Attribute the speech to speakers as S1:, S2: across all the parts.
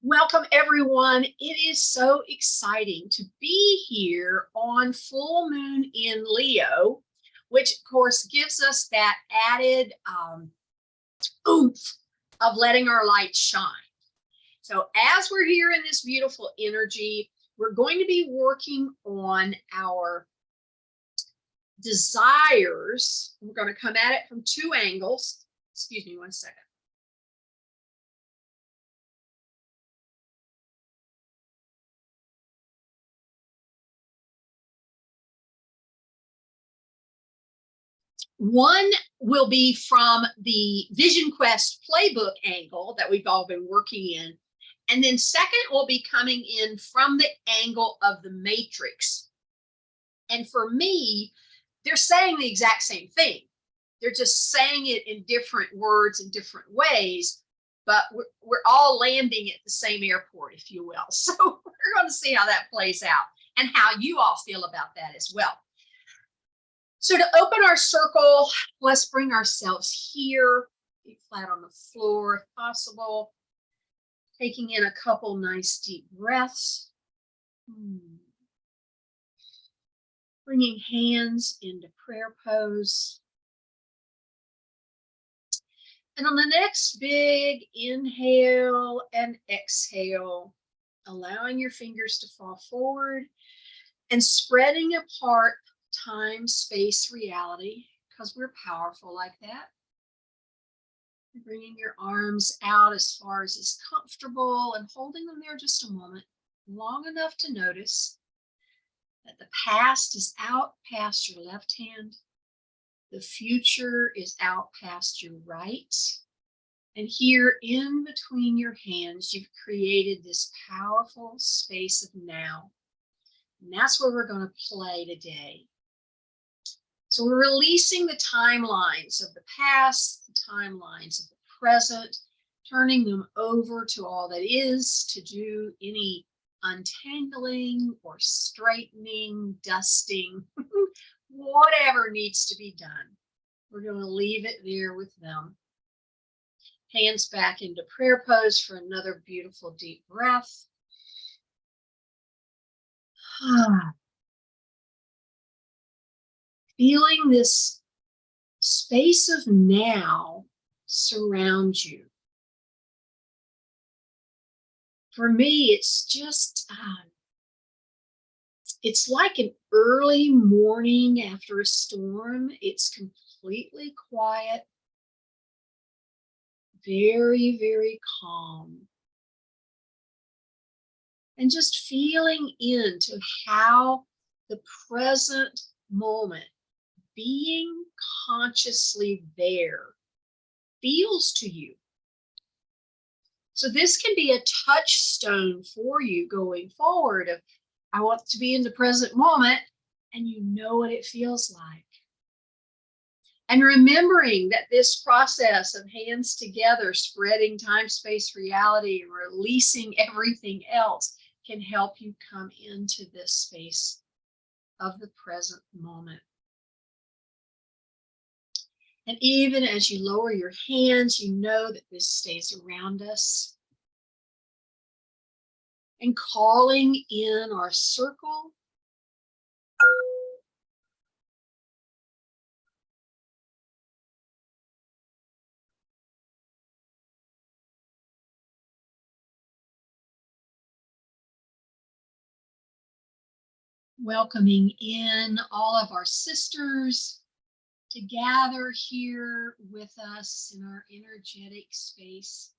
S1: Welcome, everyone. It is so exciting to be here on full moon in Leo, which, of course, gives us that added oomph of letting our light shine. So as we're here in this beautiful energy, we're going to be working on our desires. We're going to come at it from two angles. Excuse me one second. One will be from the Vision Quest playbook angle that we've all been working in. And then second will be coming in from the angle of the matrix. And for me, they're saying the exact same thing. They're just saying it in different words in different ways, but we're all landing at the same airport, if you will. So we're going to see how that plays out and how you all feel about that as well. So to open our circle, let's bring ourselves here, feet flat on the floor if possible, taking in a couple nice deep breaths. Bringing hands into prayer pose. And on the next big inhale and exhale, allowing your fingers to fall forward and spreading apart time, space, reality, because we're powerful like that. Bringing your arms out as far as is comfortable and holding them there just a moment, long enough to notice that the past is out past your left hand, the future is out past your right, and here in between your hands, you've created this powerful space of now. And that's where we're going to play today. So we're releasing the timelines of the past, the timelines of the present, turning them over to all that is, to do any untangling or straightening, dusting, whatever needs to be done. We're going to leave it there with them. Hands back into prayer pose for another beautiful deep breath. Feeling this space of now surround you. For me, it's just, it's like an early morning after a storm. It's completely quiet, very, very calm. And just feeling into how the present moment, being consciously there, feels to you. So this can be a touchstone for you going forward of, I want to be in the present moment, and you know what it feels like. And remembering that this process of hands together, spreading time, space, reality, and releasing everything else can help you come into this space of the present moment. And even as you lower your hands, you know that this stays around us. And calling in our circle. Welcoming in all of our sisters to gather here with us in our energetic space,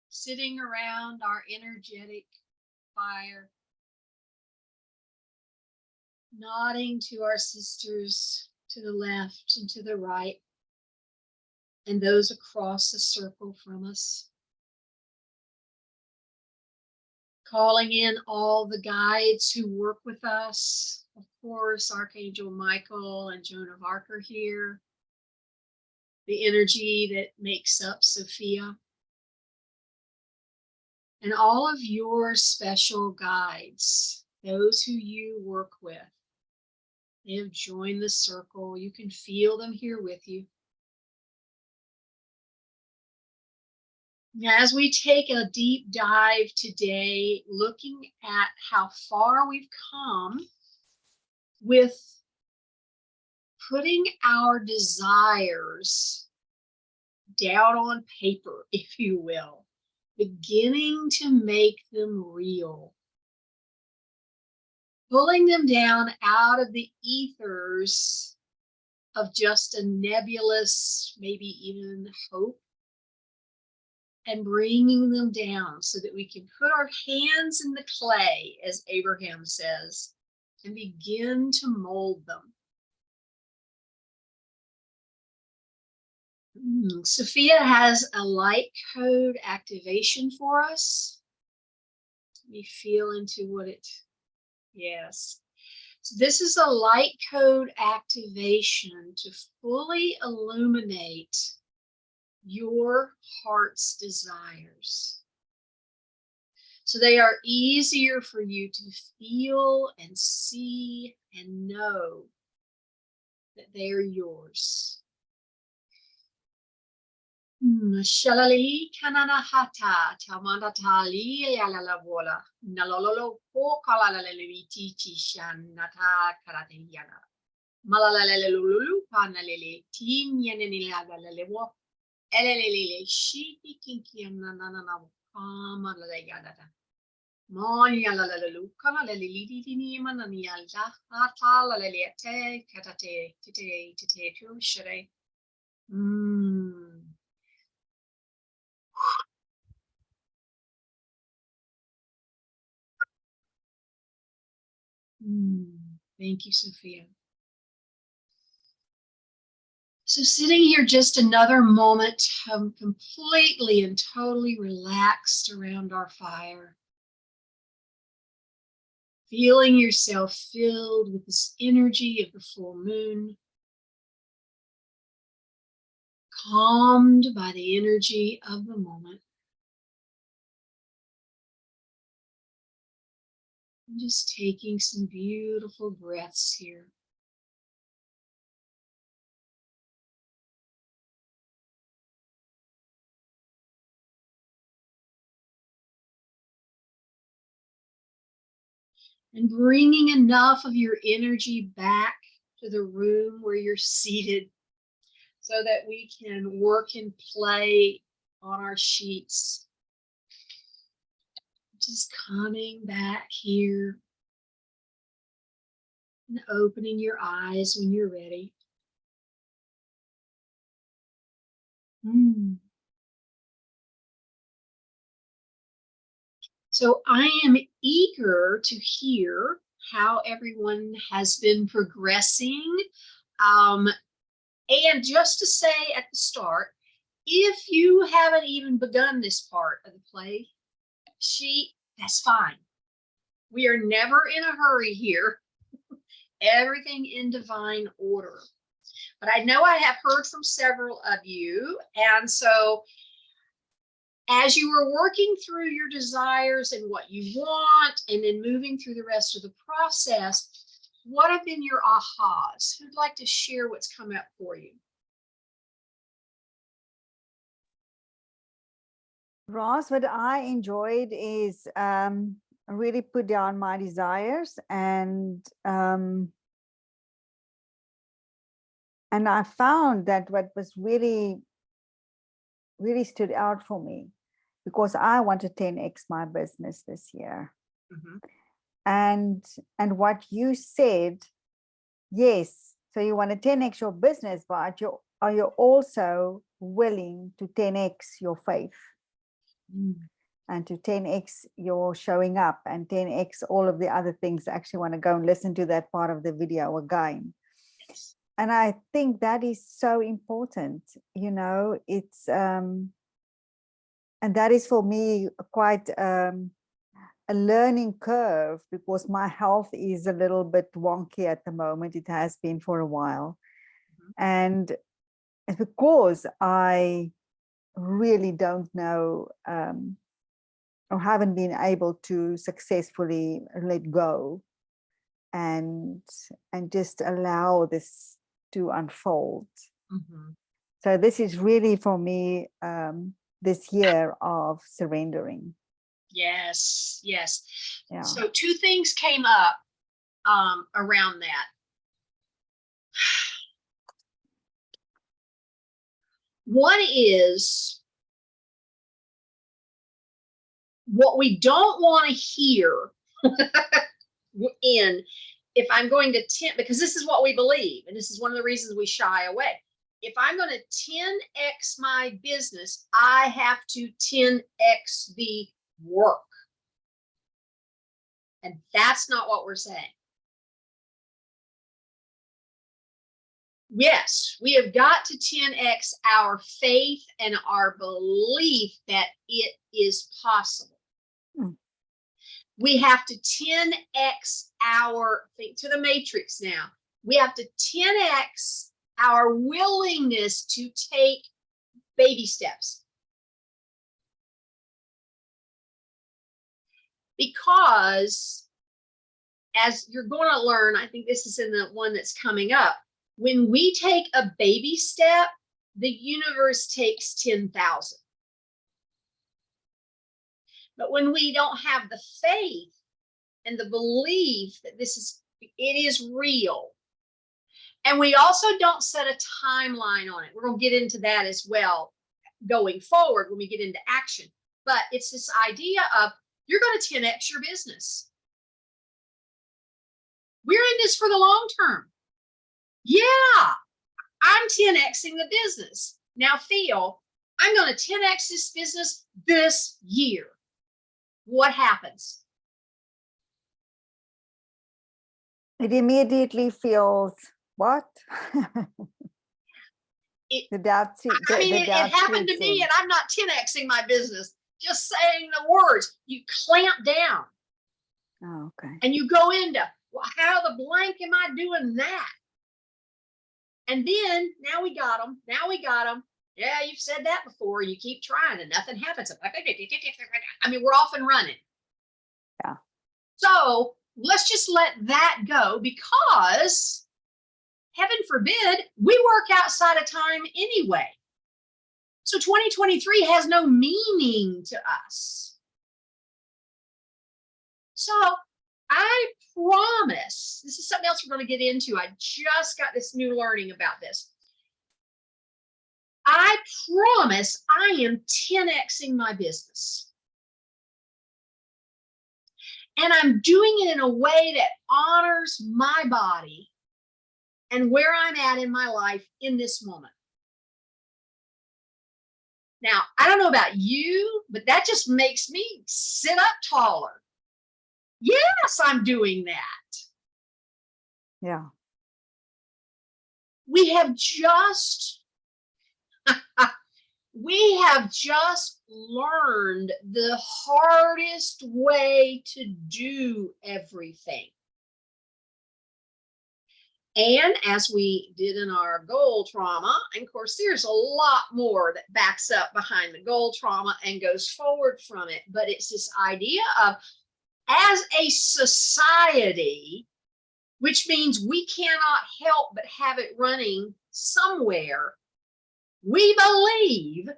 S1: sitting around our energetic fire, nodding to our sisters to the left and to the right, and those across the circle from us. Calling in all the guides who work with us. Of course, Archangel Michael and Joan of Arc are here. The energy that makes up Sophia. And all of your special guides, those who you work with, they have joined the circle. You can feel them here with you. As we take a deep dive today, looking at how far we've come with putting our desires down on paper, if you will, beginning to make them real, pulling them down out of the ethers of just a nebulous, maybe even hope, and bringing them down so that we can put our hands in the clay, as Abraham says, and begin to mold them. Sophia has a light code activation for us. Let me feel into what it, yes. So this is a light code activation to fully illuminate your heart's desires, so they are easier for you to feel and see and know that they are yours. Shalalili kanana hata tamanda tali yalala bola nalolo po kalalele tichi shan nata karate yana malalele lulu panalele tin yanini lagalele wo elelele shiki kinki nanana kama la yada monya la lulu kama la lili ni manani yalda hata la lele te katate tite tu shere. Thank you, Sophia. So sitting here just another moment, completely and totally relaxed around our fire. Feeling yourself filled with this energy of the full moon. Calmed by the energy of the moment. And just taking some beautiful breaths here. And bringing enough of your energy back to the room where you're seated so that we can work and play on our sheets. Just coming back here and opening your eyes when you're ready. So I am eager to hear how everyone has been progressing. And just to say at the start, if you haven't even begun this part of the play sheet, that's fine. We are never in a hurry here. Everything in divine order. But I know I have heard from several of you, and so as you were working through your desires and what you want, and then moving through the rest of the process, what have been your ahas? Who'd like to share what's come up for you?
S2: Ross, what I enjoyed is really put down my desires, and I found that what was really stood out for me, because I want to 10x my business this year. And what you said, yes, so you want to 10x your business, but are you also willing to 10x your faith? And to 10x your showing up, and 10x all of the other things. I actually want to go and listen to that part of the video again.
S1: Yes.
S2: And I think that is so important, you know, it's and that is for me quite a learning curve, because my health is a little bit wonky at the moment. It has been for a while. And it's because I really don't know or haven't been able to successfully let go and just allow this to unfold. So this is really for me this year of surrendering.
S1: Yes, yes.
S2: Yeah.
S1: So two things came up around that. One is what we don't want to hear in, if I'm going to 10, because this is what we believe, and this is one of the reasons we shy away. If I'm going to 10x my business, I have to 10x the work. And that's not what we're saying. Yes, we have got to 10x our faith and our belief that it is possible. We have to 10x our, think to the matrix now, we have to 10x our willingness to take baby steps. Because as you're going to learn, I think this is in the one that's coming up, when we take a baby step, the universe takes 10,000. But when we don't have the faith and the belief that it is real, and we also don't set a timeline on it. We're going to get into that as well going forward when we get into action. But it's this idea of you're going to 10x your business. We're in this for the long term. Yeah, I'm 10xing the business. Now, Phil, I'm going to 10x this business this year. What happens?
S2: It immediately feels what? The doubt.
S1: It happened to me, and I'm not 10xing my business. Just saying the words. You clamp down.
S2: Oh, okay.
S1: And you go into, well, how the blank am I doing that? And then now we got them. Now we got them. Yeah, you've said that before. You keep trying and nothing happens. I mean, we're off and running.
S2: Yeah.
S1: So let's just let that go, because heaven forbid we work outside of time anyway. So 2023 has no meaning to us. So I promise, this is something else we're going to get into. I just got this new learning about this. I promise I am 10xing my business. And I'm doing it in a way that honors my body and where I'm at in my life in this moment. Now, I don't know about you, but that just makes me sit up taller. Yes, I'm doing that.
S2: Yeah.
S1: We have just learned the hardest way to do everything. And as we did in our goal trauma, and of course, there's a lot more that backs up behind the goal trauma and goes forward from it. But it's this idea of, as a society, which means we cannot help but have it running somewhere, we believe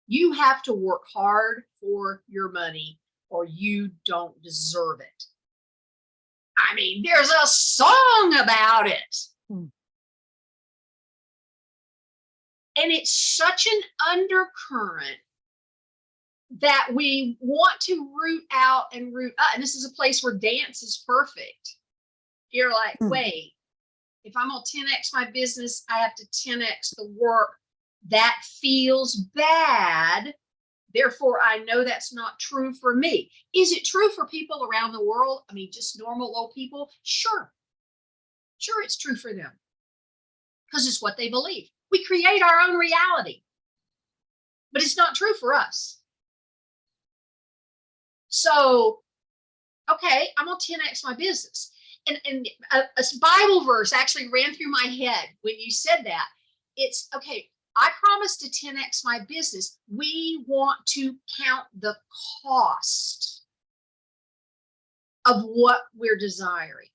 S1: you have to work hard for your money or you don't deserve it. I mean, there's a song about it. And it's such an undercurrent that we want to root out and root up. And this is a place where dance is perfect. You're like, wait, if I'm going to 10x my business, I have to 10x the work. That feels bad. Therefore, I know that's not true for me. Is it true for people around the world? I mean, just normal old people? Sure. Sure, it's true for them. Because it's what they believe. We create our own reality. But it's not true for us. So, okay, I'm going to 10x my business. And a Bible verse actually ran through my head when you said that. It's, okay, I promise to 10x my business. We want to count the cost of what we're desiring.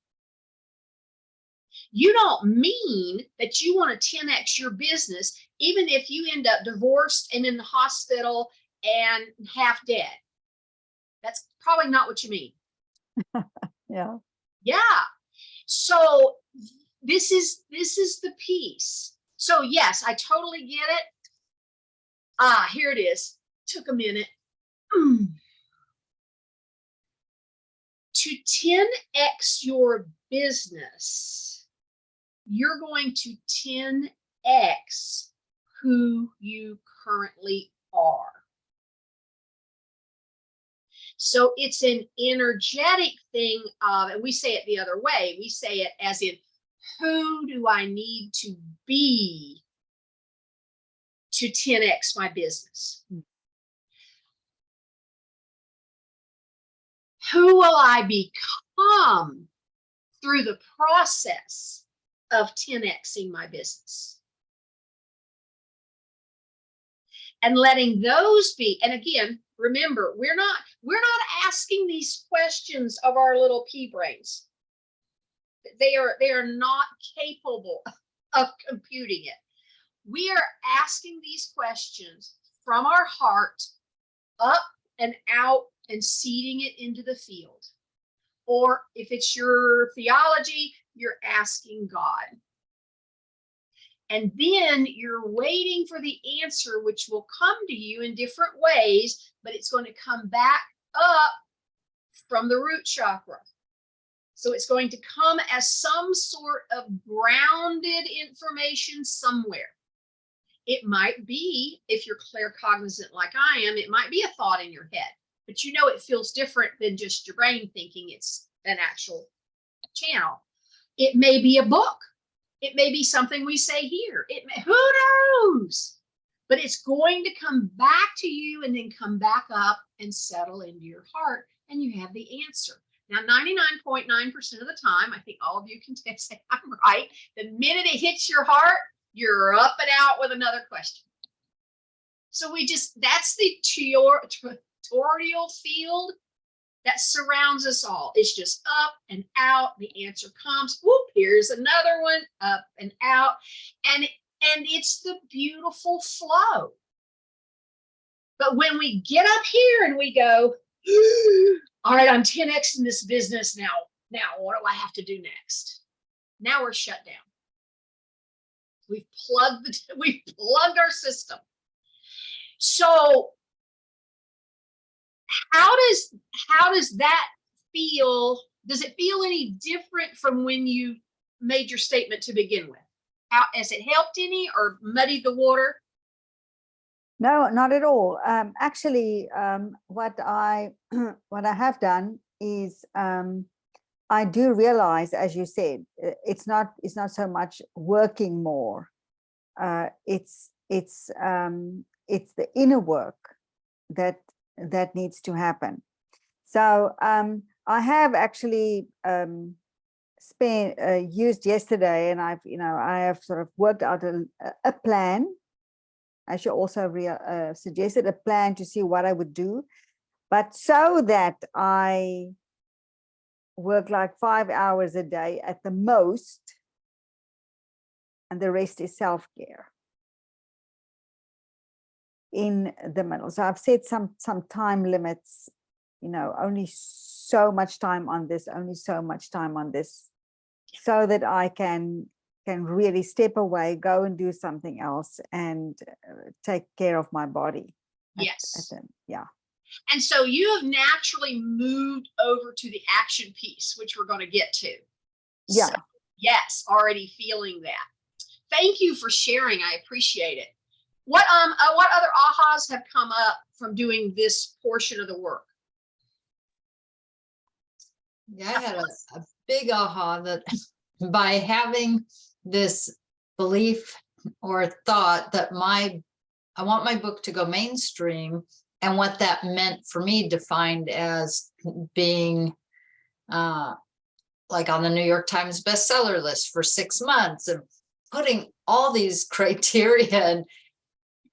S1: You don't mean that you want to 10x your business, even if you end up divorced and in the hospital and half dead. That's probably not what you mean.
S2: Yeah.
S1: Yeah. So this is the piece. So yes, I totally get it. Here it is. Took a minute. To 10x your business, you're going to 10x who you currently are. So it's an energetic thing of, and we say it the other way. We say it as in, who do I need to be to 10x my business? Who will I become through the process of 10xing my business? And letting those be, and again, remember, we're not asking these questions of our little pea brains. They are not capable of computing it. We are asking these questions from our heart, up and out, and seeding it into the field. Or if it's your theology, you're asking God. And then you're waiting for the answer, which will come to you in different ways, but it's going to come back up from the root chakra. So it's going to come as some sort of grounded information somewhere. It might be, if you're claircognizant like I am, it might be a thought in your head, but you know it feels different than just your brain thinking it's an actual channel. It may be a book. It may be something we say here. It may, who knows? But it's going to come back to you and then come back up and settle into your heart, and you have the answer. Now, 99.9% of the time, I think all of you can say I'm right. The minute it hits your heart, you're up and out with another question. So that's the tutorial field that surrounds us all. It's just up and out. The answer comes. Whoop, here's another one, up and out. And it's the beautiful flow. But when we get up here and we go, all right, I'm 10x in this business now. Now, what do I have to do next? Now we're shut down. We've plugged our system. So how does that feel? Does it feel any different from when you made your statement to begin with? Has it helped any or muddied the water?
S2: No, not at all. Actually, what I have done is I do realize, as you said, it's not so much working more. It's the inner work that needs to happen. So I have actually used yesterday, and I have sort of worked out a plan. I should also suggested a plan to see what I would do, but so that I work like 5 hours a day at the most, and the rest is self-care in the middle. So I've set some time limits, only so much time on this, only so much time on this, so that I can really step away, go and do something else, and take care of my body.
S1: Yes.
S2: Yeah.
S1: And so you have naturally moved over to the action piece, which we're going to get to.
S2: Yeah.
S1: So, yes, already feeling that. Thank you for sharing. I appreciate it. What other ahas have come up from doing this portion of the work?
S3: Yeah, I had a big aha that by having this belief or thought that I want my book to go mainstream, and what that meant for me, defined as being like on the New York Times bestseller list for 6 months, and putting all these criteria,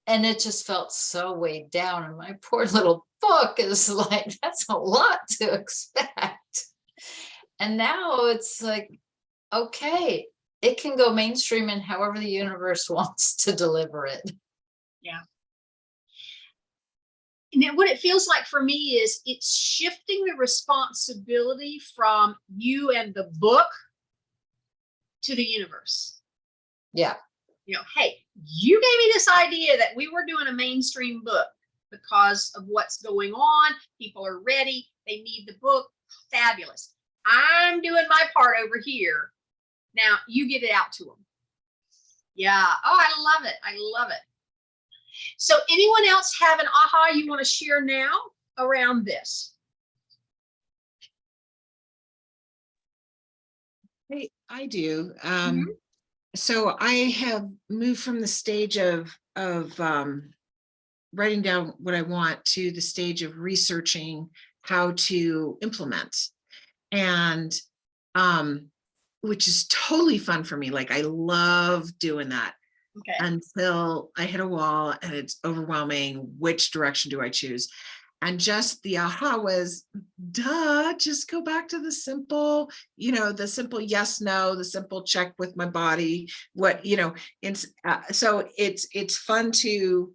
S3: and it just felt so weighed down. And my poor little book is like, that's a lot to expect. And now it's like, okay, it can go mainstream in however the universe wants to deliver it.
S1: Yeah. And then what it feels like for me is it's shifting the responsibility from you and the book to the universe.
S3: Yeah.
S1: You know, hey, you gave me this idea that we were doing a mainstream book because of what's going on. People are ready. They need the book. Fabulous. I'm doing my part over here. Now you get it out to them. Yeah. Oh, I love it. I love it. So anyone else have an aha you want to share now around this?
S4: I do.
S1: Mhm.
S4: So I have moved from the stage of writing down what I want to the stage of researching how to implement, and which is totally fun for me. Like I love doing that
S1: Okay.
S4: until I hit a wall and it's overwhelming. Which direction do I choose? And just the aha was, duh, just go back to the simple, the simple yes, no, the simple check with my body. What, it's so it's fun to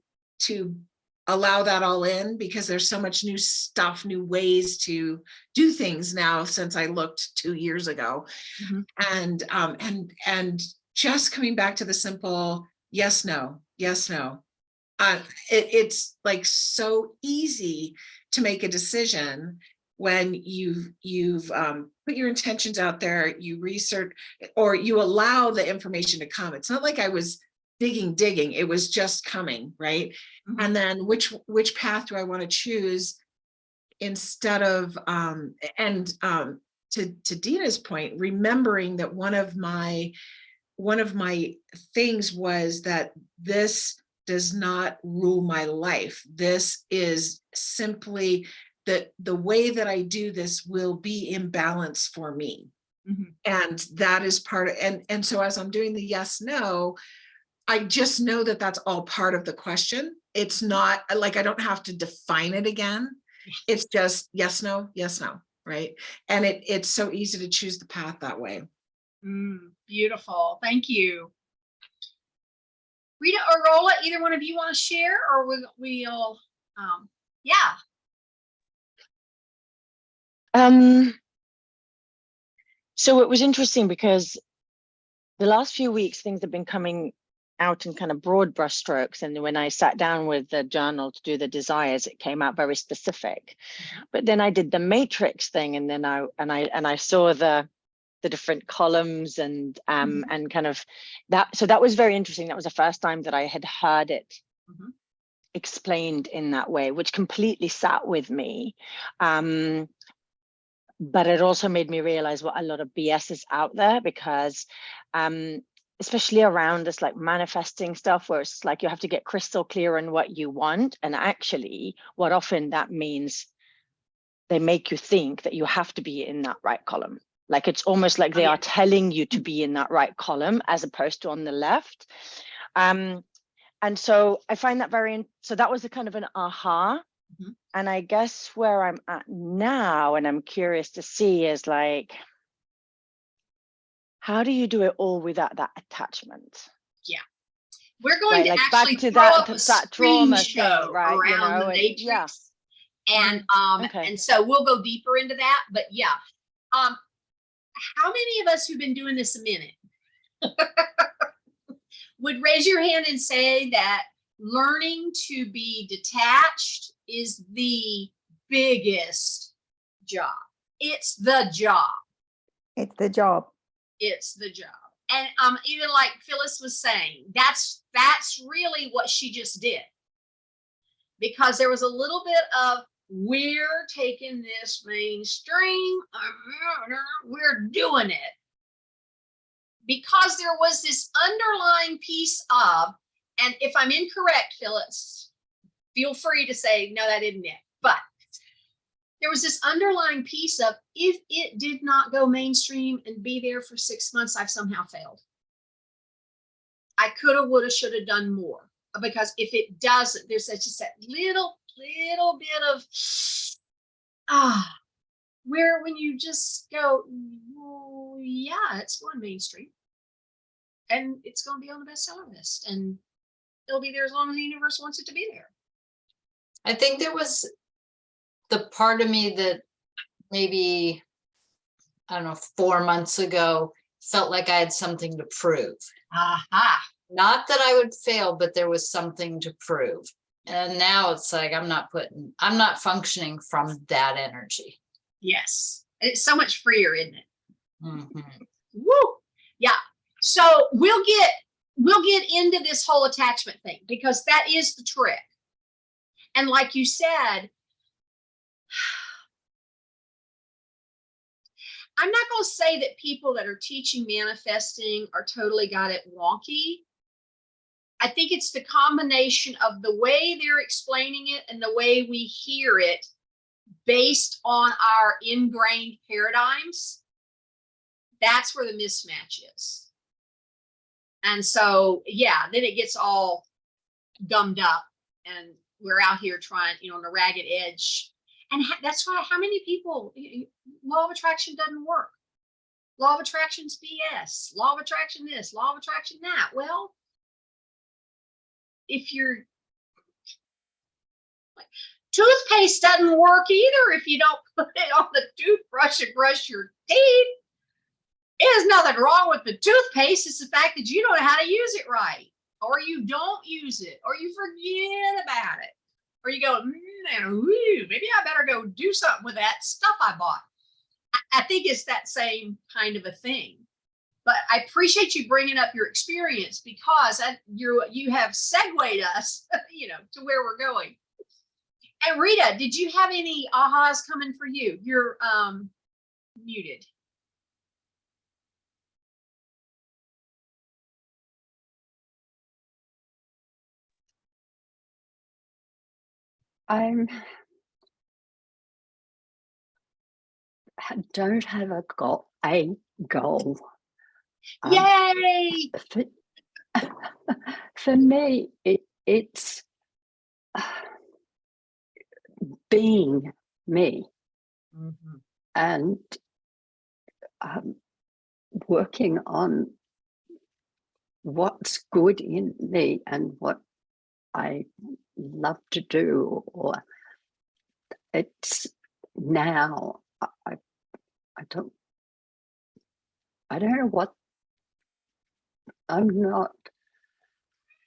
S4: allow that all in, because there's so much new stuff, new ways to do things now since I looked 2 years ago.
S1: Mhm.
S4: And just coming back to the simple yes, no, yes, no. It's like so easy to make a decision when you've put your intentions out there, you research, or you allow the information to come. It's not like I was digging, it was just coming, right?
S1: Mhm.
S4: And then which path do I want to choose, instead of to Dina's point, remembering that one of my things was that this does not rule my life. This is simply the way that I do this will be in balance for me.
S1: Mhm.
S4: And that is part of, and so as I'm doing the yes, no, I just know that that's all part of the question. It's not like I don't have to define it again. It's just yes, no, right? And it's so easy to choose the path that way.
S1: Beautiful. Thank you. Rita or Rolla, either one of you want to share, or we'll yeah.
S5: So it was interesting because the last few weeks things have been coming out in kind of broad brushstrokes, and when I sat down with the journal to do the desires, it came out very specific. But then I did the matrix thing, and then I saw the different columns and kind of that. So that was very interesting. That was the first time that I had heard it explained in that way, which completely sat with me. But it also made me realize what a lot of BS is out there, because especially around this like manifesting stuff, where it's like you have to get crystal clear on what you want. And actually what often that means, they make you think that you have to be in that right column. Like it's almost like they are telling you to be in that right column as opposed to on the left. And so I find that so that was a kind of an aha. And I guess where I'm at now, and I'm curious to see, is like, how do you do it all without that attachment?
S1: Yeah. We're going to
S5: like
S1: actually
S5: back to
S1: throw
S5: that
S1: up a
S5: trauma
S1: screen
S5: thing, right?
S1: Around the matrix.
S5: Yeah.
S1: And
S5: Okay.
S1: and so we'll go deeper into that. But yeah. How many of us who've been doing this a minute would raise your hand and say that learning to be detached is the biggest job? It's the job.
S2: It's the job.
S1: It's the job. And even like Phyllis was saying, that's really what she just did. Because there was a little bit of, we're taking this mainstream, we're doing it. Because there was this underlying piece of, and if I'm incorrect, Phyllis, feel free to say, no, that isn't it. But there was this underlying piece of, if it did not go mainstream and be there for 6 months, I've somehow failed. I could have, would have, should have done more. Because if it doesn't, there's just that little bit of, where when you just go, well, yeah, it's going mainstream. And it's going to be on the bestseller list. And it'll be there as long as the universe wants it to be there.
S3: I think there was the part of me that maybe, I don't know, 4 months ago, felt like I had something to prove.
S1: Aha.
S3: Not that I would fail, but there was something to prove. And now it's like, I'm not functioning from that energy.
S1: Yes. It's so much freer, isn't it?
S3: Mhm.
S1: Woo. Yeah. So we'll get into this whole attachment thing, because that is the trick. And like you said, I'm not going to say that people that are teaching manifesting are totally got it wonky. I think it's the combination of the way they're explaining it and the way we hear it based on our ingrained paradigms. That's where the mismatch is. And so, yeah, then it gets all gummed up and we're out here trying, on the ragged edge. And that's why, how many people, law of attraction doesn't work. Law of attraction's BS. Law of attraction this, law of attraction that. Well, if you're like, toothpaste doesn't work either if you don't put it on the toothbrush and brush your teeth. There's nothing wrong with the toothpaste. It's the fact that you don't know how to use it right, or you don't use it, or you forget about it, or you go, maybe I better go do something with that stuff I bought. I think it's that same kind of a thing. But I appreciate you bringing up your experience, because you have segued us, to where we're going. And Rita, did you have any ahas coming for you? You're muted.
S6: I don't have a goal.
S1: Yay!
S6: For me, it's being me and working on what's good in me and what I love to do. Or it's now I don't know what, I'm not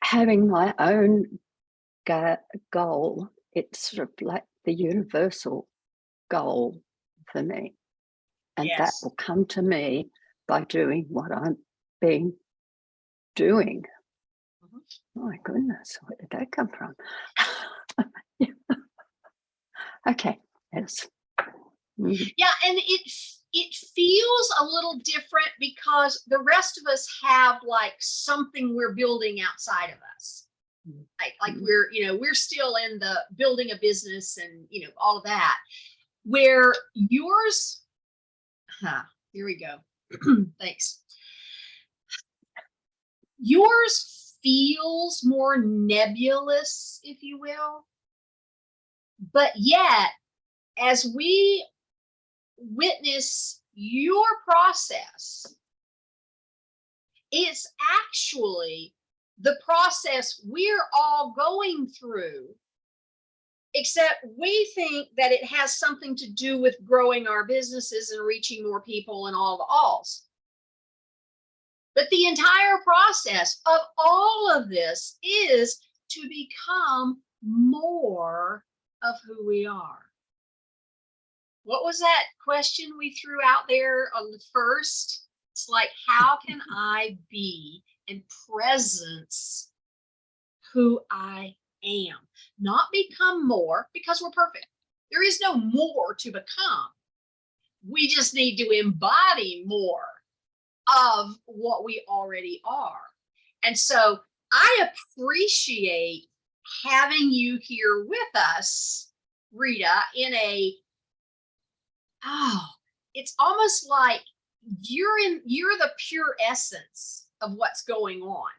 S6: having my own goal. It's sort of like the universal goal for me. And that
S1: Yes.
S6: will come to me by doing what I'm doing. Oh my goodness, where did that come from? Okay, yes.
S1: Yeah, and it feels a little different because the rest of us have like something we're building outside of us. Like we're still in the building a business and all of that. Where yours, here we go. Thanks. Yours feels more nebulous, if you will. But yet, as we witness your process, it's actually the process we're all going through, except we think that it has something to do with growing our businesses and reaching more people and all the alls. But the entire process of all of this is to become more of who we are. What was that question we threw out there on the first? It's like, how can I be and presence who I am? Not become more, because we're perfect. There is no more to become. We just need to embody more of what we already are. And so I appreciate having you here with us, Rita, in it's almost like you're the pure essence of what's going on,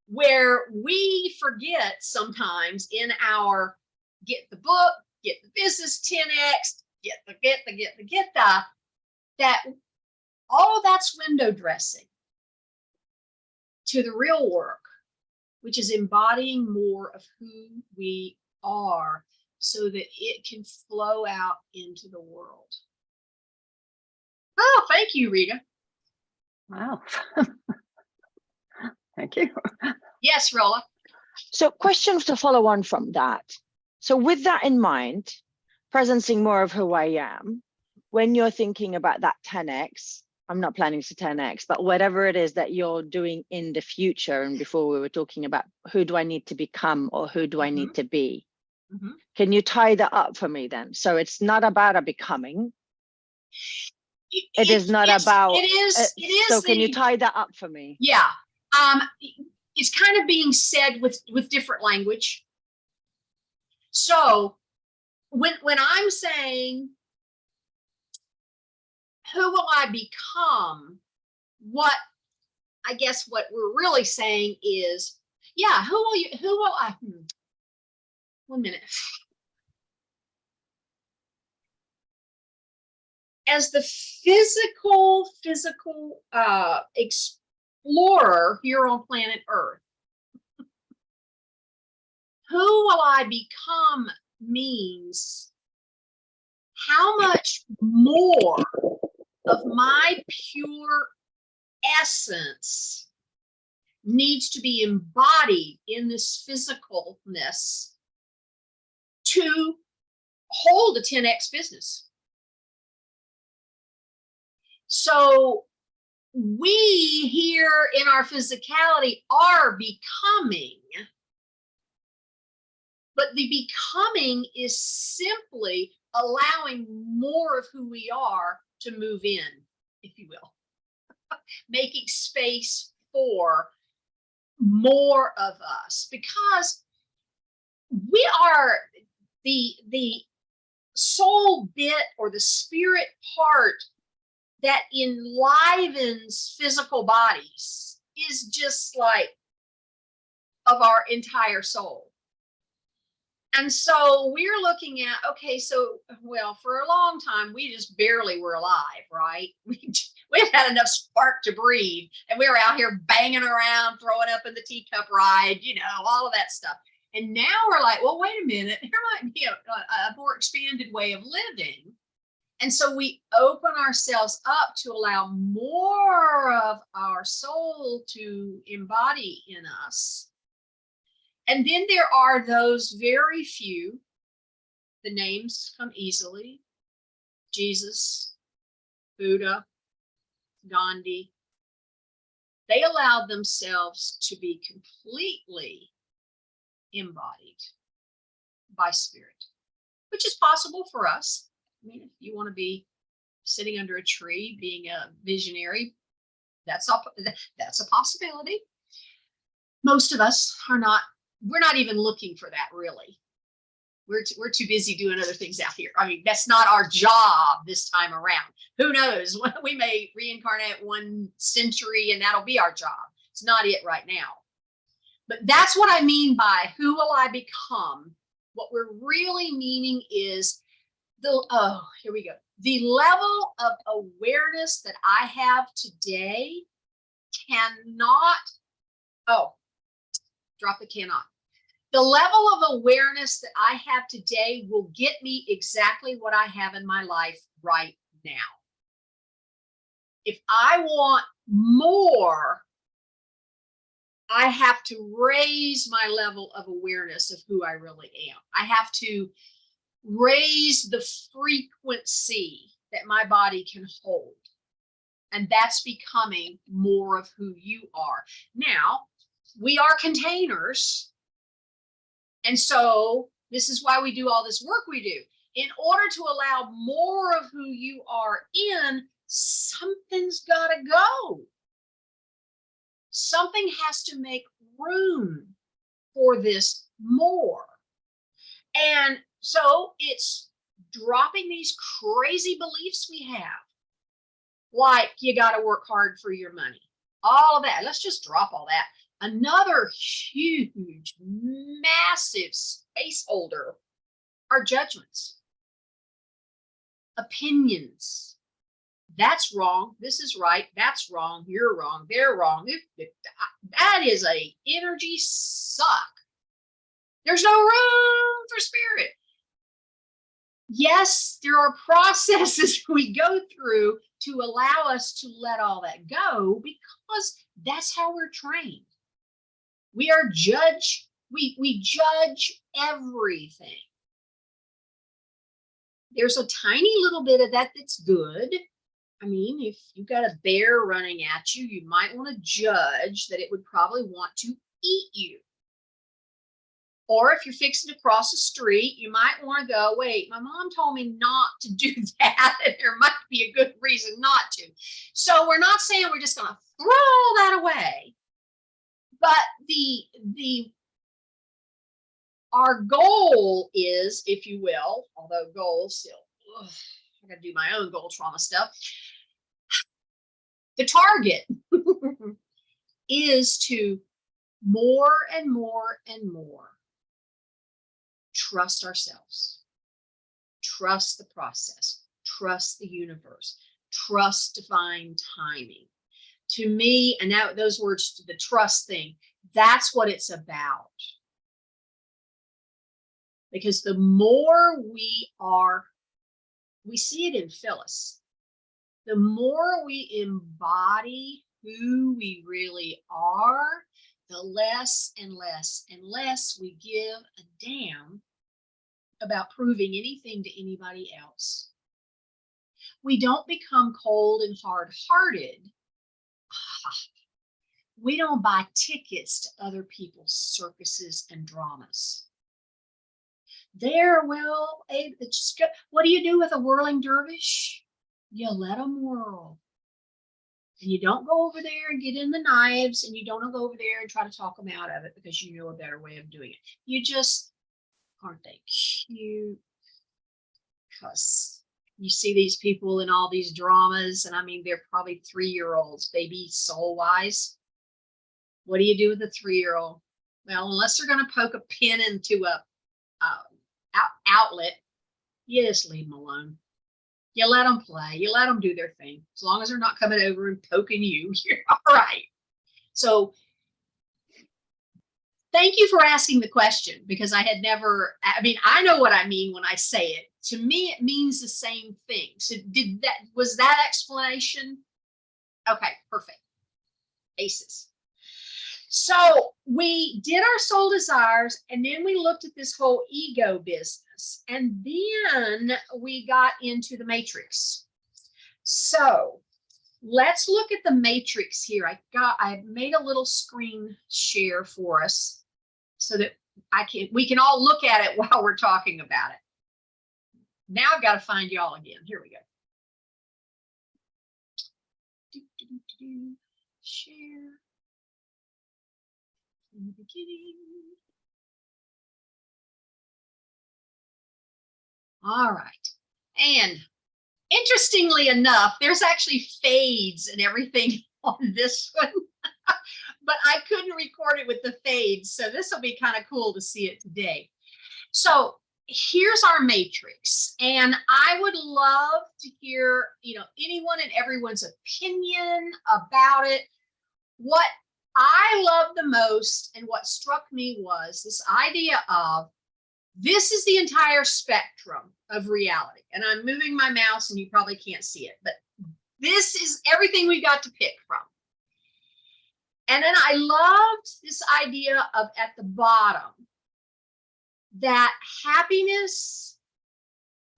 S1: where we forget sometimes in our get the book, get the business 10x, get the that all that's window dressing to the real work, which is embodying more of who we are so that it can flow out into the world. Oh, thank you, Rita.
S6: Wow. Thank you.
S1: Yes, Rolla.
S5: So questions to follow on from that. So with that in mind, presencing more of who I am, when you're thinking about that 10x, I'm not planning to 10x, but whatever it is that you're doing in the future, and before we were talking about who do I need to become or who do I need to be? Can you tie that up for me then? So it's not about a becoming. It is not about.
S1: It is.
S5: So can you tie that up for me?
S1: Yeah. It's kind of being said with different language. So when I'm saying, who will I become? What I guess what we're really saying is, yeah, who will I, 1 minute. As the physical explorer here on planet Earth, who will I become means how much more of my pure essence needs to be embodied in this physicalness to hold a 10x business. So we here in our physicality are becoming, but the becoming is simply allowing more of who we are to move in, if you will, making space for more of us, because we are the soul bit or the spirit part that enlivens physical bodies is just like of our entire soul. And so we're looking at, okay, so, well, for a long time, we just barely were alive, right? We had enough spark to breathe, and we were out here banging around, throwing up in the teacup ride, you know, all of that stuff. And now we're like, well, wait a minute, there might be a more expanded way of living. And so we open ourselves up to allow more of our soul to embody in us. And then there are those very few, the names come easily, Jesus, Buddha, Gandhi. They allowed themselves to be completely embodied by spirit, which is possible for us. I mean, if you want to be sitting under a tree, being a visionary, that's a possibility. Most of us are not. We're not even looking for that, really. We're too busy doing other things out here. I mean, that's not our job this time around. Who knows? We may reincarnate 1 century and that'll be our job. It's not it right now. But that's what I mean by who will I become? What we're really meaning is here we go. The level of awareness that I have today cannot, drop the cannot. The level of awareness that I have today will get me exactly what I have in my life right now. If I want more, I have to raise my level of awareness of who I really am. I have to raise the frequency that my body can hold. And that's becoming more of who you are. Now, we are containers. And so this is why we do all this work we do. In order to allow more of who you are in, something's got to go. Something has to make room for this more. And so it's dropping these crazy beliefs we have, like you got to work hard for your money, all of that. Let's just drop all that. Another huge, massive space holder are judgments, opinions. That's wrong. This is right. That's wrong. You're wrong. They're wrong. That is a energy suck There's no room for spirit. Yes, there are processes we go through to allow us to let all that go, because that's how we're trained. We are we judge everything. There's a tiny little bit of that that's good. I mean, if you've got a bear running at you, you might want to judge that it would probably want to eat you. Or if you're fixing to cross the street, you might want to go, wait, my mom told me not to do that, and there might be a good reason not to. So we're not saying we're just going to throw all that away, but our goal is, if you will, although goals still, I got to do my own goal trauma stuff. The target is to more and more and more trust ourselves, trust the process, trust the universe, trust divine timing. To me, and now those words, the trust thing, that's what it's about. Because the more we see it in Phyllis, the more we embody who we really are, the less and less and less we give a damn about proving anything to anybody else. We don't become cold and hard-hearted. We don't buy tickets to other people's circuses and dramas. What do you do with a whirling dervish? You let them whirl. And you don't go over there and get in the knives, and you don't go over there and try to talk them out of it because you know a better way of doing it. You just, aren't they cute? Because you see these people in all these dramas, and I mean, they're probably 3-year-olds, baby soul-wise. What do you do with a 3-year-old? Well, unless they're going to poke a pin into a outlet, you just leave them alone. You let them play. You let them do their thing. As long as they're not coming over and poking you, you're all right. So thank you for asking the question, because I know what I mean when I say it. To me, it means the same thing. So was that explanation? Okay, perfect. Aces. So we did our soul desires, and then we looked at this whole ego business, and then we got into the matrix. So let's look at the matrix here. I made a little screen share for us so that we can all look at it while we're talking about it. Now I've got to find y'all again. Here we go. Share. In the beginning. All right. And interestingly enough, there's actually fades and everything on this one, but I couldn't record it with the fades. So this will be kind of cool to see it today. So here's our matrix, and I would love to hear, anyone and everyone's opinion about it. What I love the most and what struck me was this idea of this is the entire spectrum of reality. And I'm moving my mouse and you probably can't see it, but this is everything we got to pick from. And then I loved this idea of at the bottom that happiness,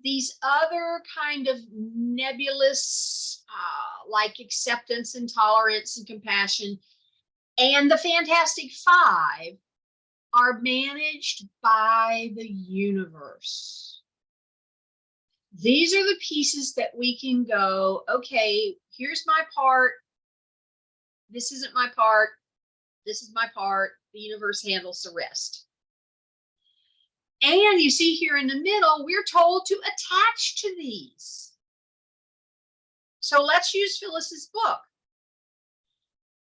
S1: these other kind of nebulous like acceptance and tolerance and compassion, and the Fantastic Five are managed by the universe. These are the pieces that we can go, okay, here's my part. This isn't my part. This is my part. The universe handles the rest. And you see here in the middle, we're told to attach to these. So let's use Phyllis's book.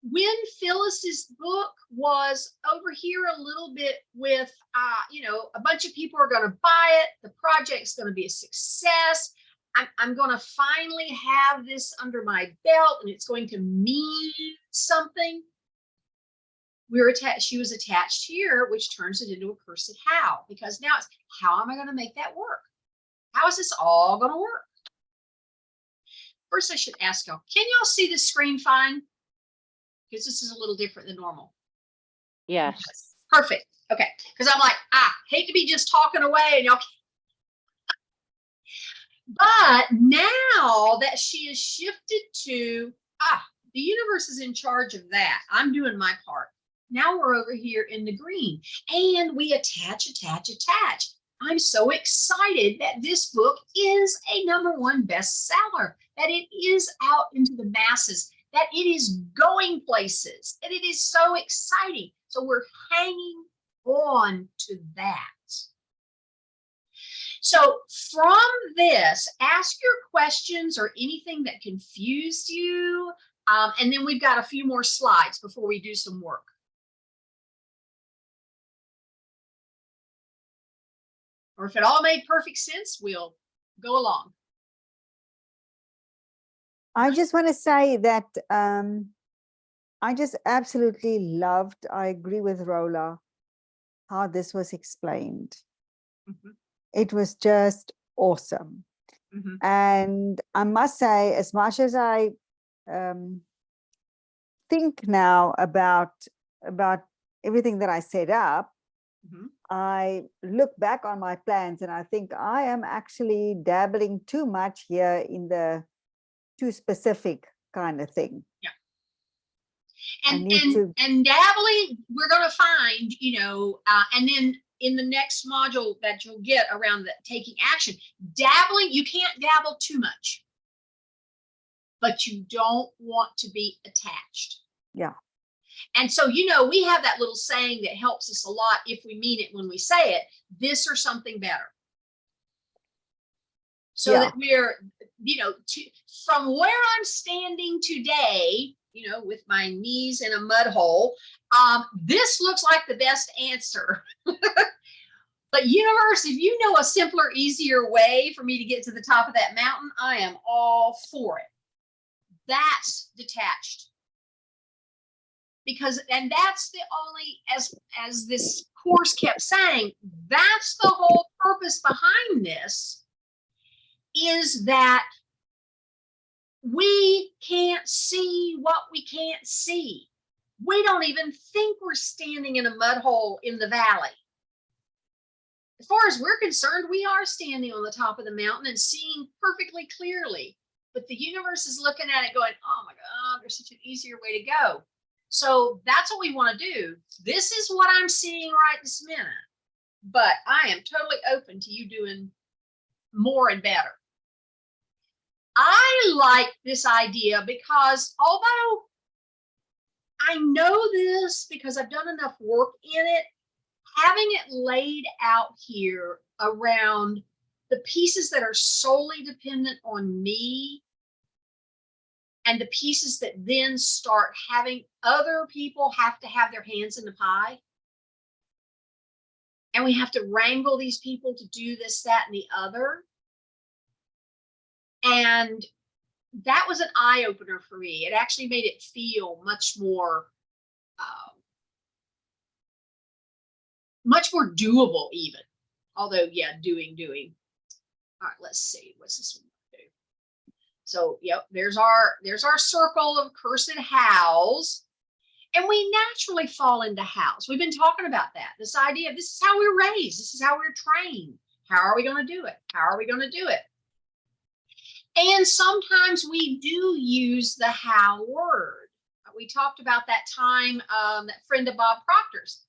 S1: When Phyllis's book was over here a little bit with, a bunch of people are going to buy it. The project's going to be a success. I'm going to finally have this under my belt and it's going to mean something. she was attached here, which turns it into a cursed how, because now it's, how am I going to make that work? How is this all going to work? First, I should ask y'all, can y'all see the screen fine? Because this is a little different than normal.
S5: Yes.
S1: Perfect. Okay. Because I'm like, hate to be just talking away and y'all. But now that she is shifted to, the universe is in charge of that. I'm doing my part. Now we're over here in the green and we attach. I'm so excited that this book is a #1 bestseller, that it is out into the masses, that it is going places, and it is so exciting. So we're hanging on to that. So from this, ask your questions or anything that confused you. And then we've got a few more slides before we do some work. Or if it all made perfect sense, we'll go along.
S2: I just want to say that I just absolutely loved, I agree with Rola, how this was explained.
S1: Mhm.
S2: It was just awesome.
S1: Mhm.
S2: And I must say, as much as I think now about everything that I set up,
S1: Mhm.
S2: I look back on my plans and I think I am actually dabbling too much here in the too specific kind of thing.
S1: Yeah.
S2: I
S1: And
S2: need to-
S1: and dabbling, we're going to find, and then in the next module that you'll get around the taking action, dabbling, you can't dabble too much, but you don't want to be attached.
S2: Yeah.
S1: And so, we have that little saying that helps us a lot if we mean it when we say it, this or something better. So
S2: Yeah.
S1: that we're, from where I'm standing today, with my knees in a mud hole, this looks like the best answer. But universe, if you know a simpler, easier way for me to get to the top of that mountain, I am all for it. That's detached. And that's the only, as this course kept saying, that's the whole purpose behind this, is that we can't see what we can't see. We don't even think we're standing in a mud hole in the valley. As far as we're concerned, we are standing on the top of the mountain and seeing perfectly clearly. But the universe is looking at it going, oh my God, there's such an easier way to go. So that's what we want to do. This is what I'm seeing right this minute. But I am totally open to you doing more and better. I like this idea because although I know this because I've done enough work in it, having it laid out here around the pieces that are solely dependent on me and the pieces that then start having other people have to have their hands in the pie. And we have to wrangle these people to do this, that, and the other. And that was an eye opener for me. It actually made it feel much more doable even. Although, yeah, doing. All right, let's see. What's this one do? So, yep, there's our circle of cursed hows. And we naturally fall into hows. We've been talking about that. This idea of this is how we're raised. This is how we're trained. How are we going to do it? How are we going to do it? And sometimes we do use the how word. We talked about that time, that friend of Bob Proctor's,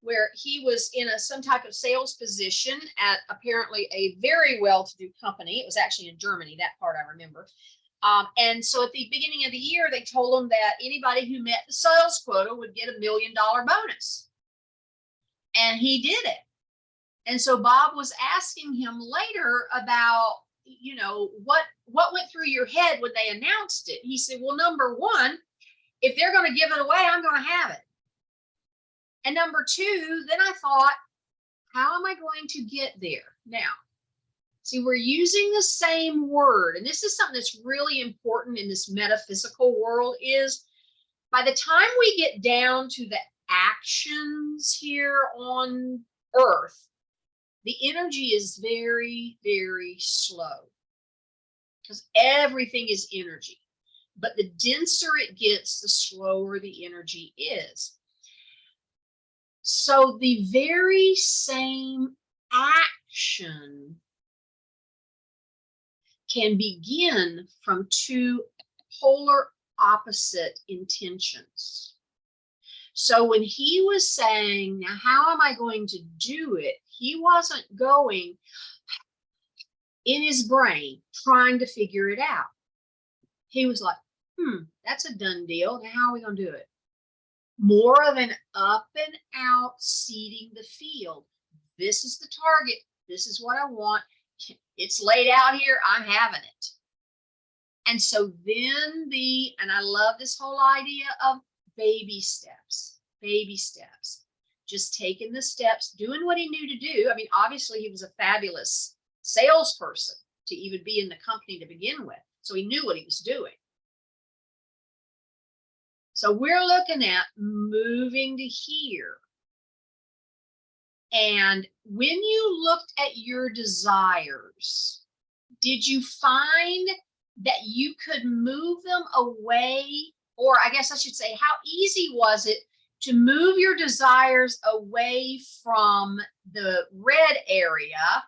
S1: where he was in some type of sales position at apparently a very well-to-do company. It was actually in Germany, that part I remember. And so at the beginning of the year, they told him that anybody who met the sales quota would get $1 million bonus. And he did it. And so Bob was asking him later about, what went through your head when they announced it? He said, well, number one, if they're going to give it away, I'm going to have it. And number two, then I thought, how am I going to get there? Now, see, we're using the same word. And this is something that's really important in this metaphysical world is by the time we get down to the actions here on Earth, the energy is very, very slow because everything is energy. But the denser it gets, the slower the energy is. So the very same action can begin from two polar opposite intentions. So when he was saying, now how am I going to do it? He wasn't going in his brain trying to figure it out. He was like, that's a done deal. Now how are we going to do it? More of an up and out seeding the field. This is the target. This is what I want. It's laid out here. I'm having it. And so then and I love this whole idea of baby steps, just taking the steps, doing what he knew to do. I mean, obviously he was a fabulous salesperson to even be in the company to begin with. So he knew what he was doing. So we're looking at moving to here. And when you looked at your desires, did you find that you could move them away? Or I guess I should say, how easy was it to move your desires away from the red area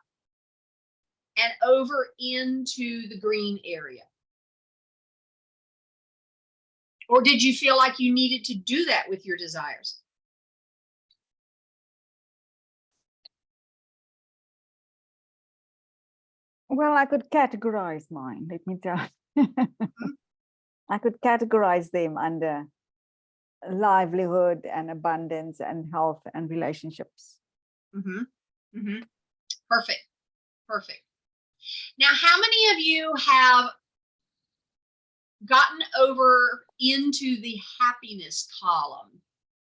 S1: and over into the green area? Or did you feel like you needed to do that with your desires?
S2: Well, I could categorize mine, let me tell you. I could categorize them under livelihood and abundance and health and relationships.
S1: Perfect. Perfect. Now, how many of you have gotten over into the happiness column?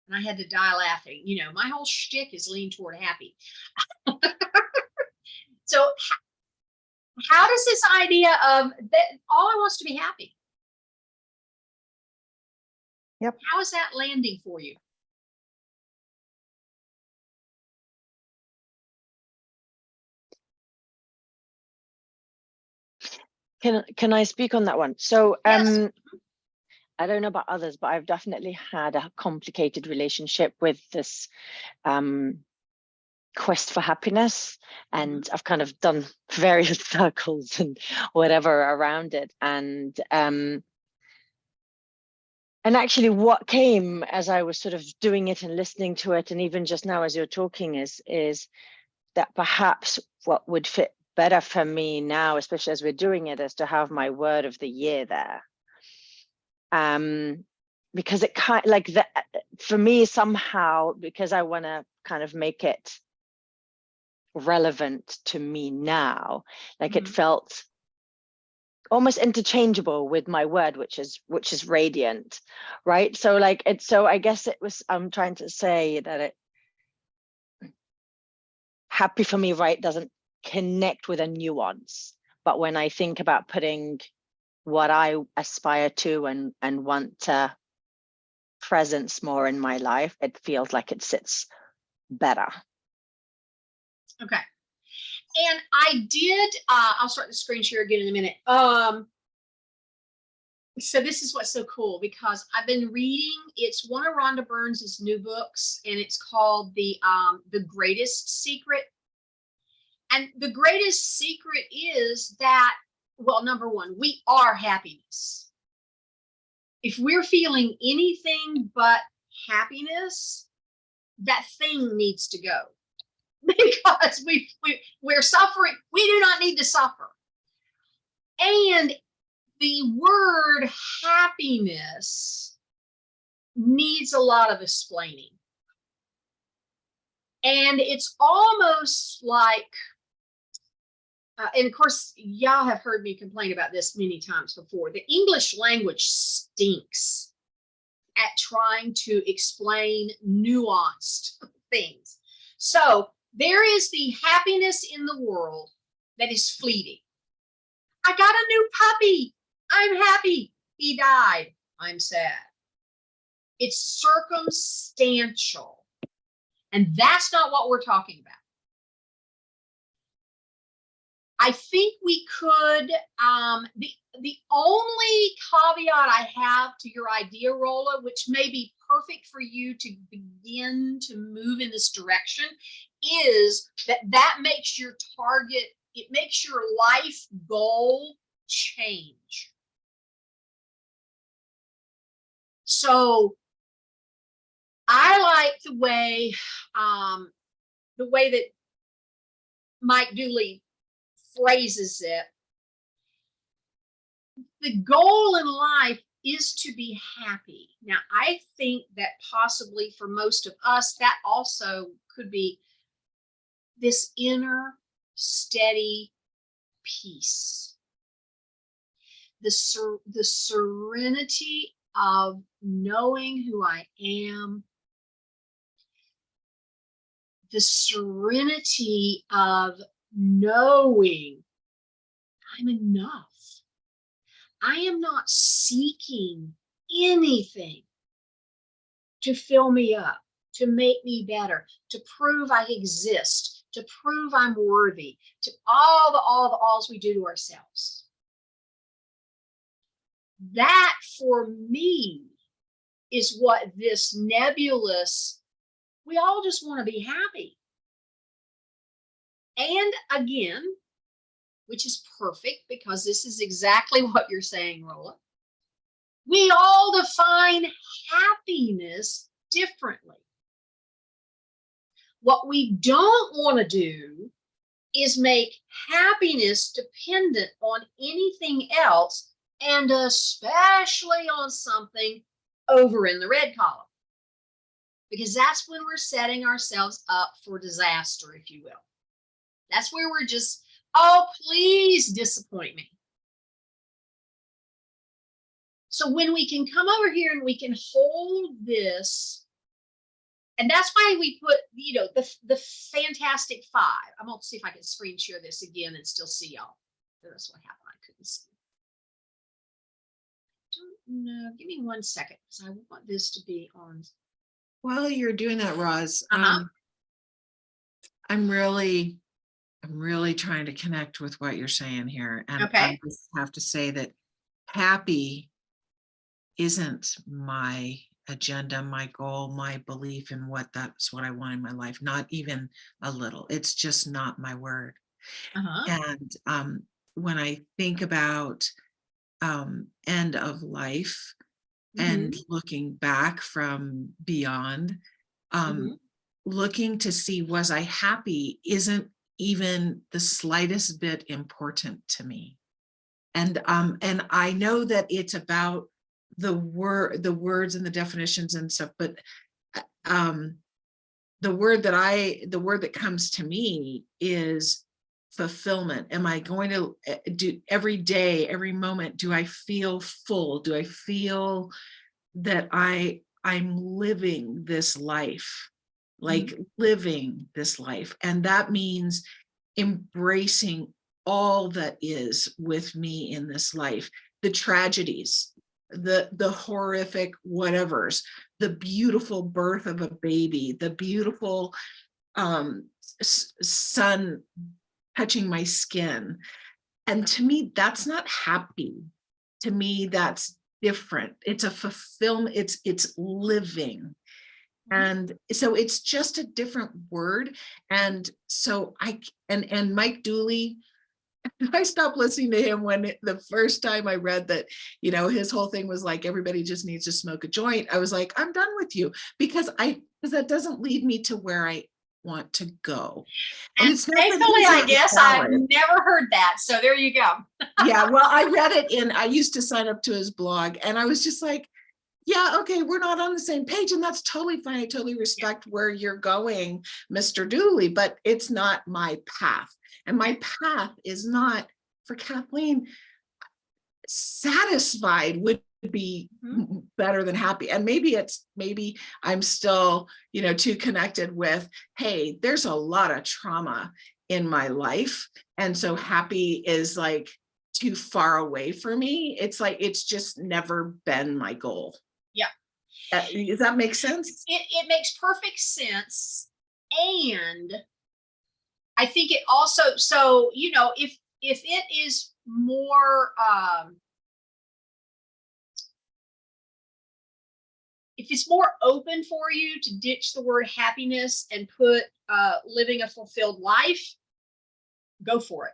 S1: And I had to die laughing. You know, my whole shtick is lean toward happy. So how does this idea of that all I want is to be happy?
S2: Yep.
S1: How is that landing for you?
S5: Can I speak on that one? So
S1: Yes.
S5: I don't know about others, but I've definitely had a complicated relationship with this quest for happiness, and I've kind of done various circles and whatever around it. And actually what came as I was sort of doing it and listening to it, and even just now as you're talking, is that perhaps what would fit better for me now, especially as we're doing it, is to have my word of the year there. Because it kind of like that for me somehow, because I want to kind of make it relevant to me now, like it felt almost interchangeable with my word, which is radiant, right? So like so I guess it was, I'm trying to say that it happy for me, right, doesn't connect with a nuance, but when I think about putting what I aspire to and want to presence more in my life, it feels like it sits better.
S1: Okay. And I did, I'll start the screen share again in a minute. So this is what's so cool, because I've been reading, it's one of Rhonda Burns' new books, and it's called The Greatest Secret. And the greatest secret is that, well, number one, we are happiness. If we're feeling anything but happiness, that thing needs to go. Because we're suffering, we do not need to suffer. And the word happiness needs a lot of explaining. And it's almost like, and of course, y'all have heard me complain about this many times before, the English language stinks at trying to explain nuanced things. So there is the happiness in the world that is fleeting. I got a new puppy. I'm happy. He died. I'm sad. It's circumstantial. And that's not what we're talking about. I think we could, the only caveat I have to your idea, Rolla, which may be perfect for you to begin to move in this direction, is that makes your target, it makes your life goal change. So I like the way that Mike Dooley phrases it. The goal in life is to be happy. Now, I think that possibly for most of us, that also could be this inner steady peace. The serenity of knowing who I am. The serenity of knowing I'm enough. I am not seeking anything to fill me up, to make me better, to prove I exist, to prove I'm worthy, to all the alls we do to ourselves. That for me is what this nebulous, we all just want to be happy. And again, which is perfect because this is exactly what you're saying, Rolla. We all define happiness differently. What we don't want to do is make happiness dependent on anything else, and especially on something over in the red column. Because that's when we're setting ourselves up for disaster, if you will. That's where we're just, oh, please disappoint me. So when we can come over here and we can hold this, and that's why we put, you know, the Fantastic Five. I'm going to see if I can screen share this again and still see y'all. That's what happened. I couldn't see. Don't know. Give me 1 second because I want this to be on.
S4: While you're doing that, Roz,
S1: Uh-huh.
S4: I'm really trying to connect with what you're saying here. And
S1: Okay.
S4: I just have to say that happy isn't my agenda, my goal, my belief in that's what I want in my life. Not even a little. It's just not my word.
S1: Uh-huh.
S4: And when I think about end of life and looking back from beyond, looking to see, was I happy, isn't even the slightest bit important to me. And I know that it's about the words and the definitions and stuff, but the word that comes to me is fulfillment. Am I going to do every day, every moment? Do I feel full? Do I feel that I'm living this life, like living this life? And that means embracing all that is with me in this life, the tragedies, the horrific whatevers, the beautiful birth of a baby, the beautiful sun touching my skin. And to me, that's not happy. To me, that's different. It's a fulfillment. It's living. And so it's just a different word. And so and Mike Dooley, I stopped listening to him when the first time I read that, you know, his whole thing was like, everybody just needs to smoke a joint. I was like, I'm done with you, because that doesn't lead me to where I want to go.
S1: And
S4: it's not that
S1: thankfully,
S4: he's
S1: I
S4: not
S1: guess I've
S4: valid.
S1: never heard that. So there you go.
S4: Yeah, well, I read it I used to sign up to his blog, and I was just like, yeah, okay, we're not on the same page, and that's totally fine. I totally respect where you're going, Mr. Dooley, but it's not my path. And my path is not, for Kathleen, satisfied would be better than happy. And maybe I'm still, you know, too connected with, hey, there's a lot of trauma in my life. And so happy is like too far away for me. It's like, it's just never been my goal.
S1: Yeah.
S4: Does that make sense?
S1: It makes perfect sense. And I think it also, so, you know, if it is more, if it's more open for you to ditch the word happiness and put living a fulfilled life, go for it.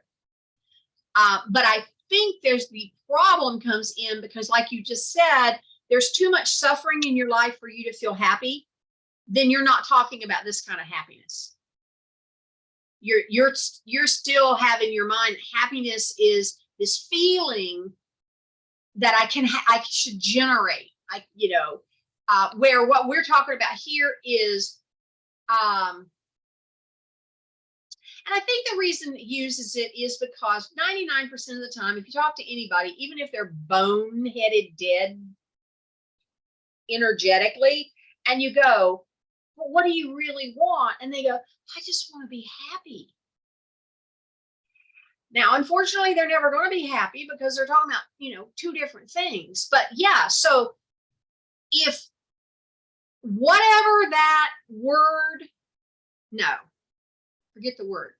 S1: But I think there's the problem comes in because, like you just said, there's too much suffering in your life for you to feel happy. Then you're not talking about this kind of happiness. You're still having your mind. Happiness is this feeling that I should generate. Where what we're talking about here is, and I think the reason it uses it is because 99% of the time, if you talk to anybody, even if they're boneheaded dead energetically, and you go, well, what do you really want? And they go, I just want to be happy. Now, unfortunately, they're never going to be happy because they're talking about, two different things. But yeah, so if whatever that word, no, forget the word,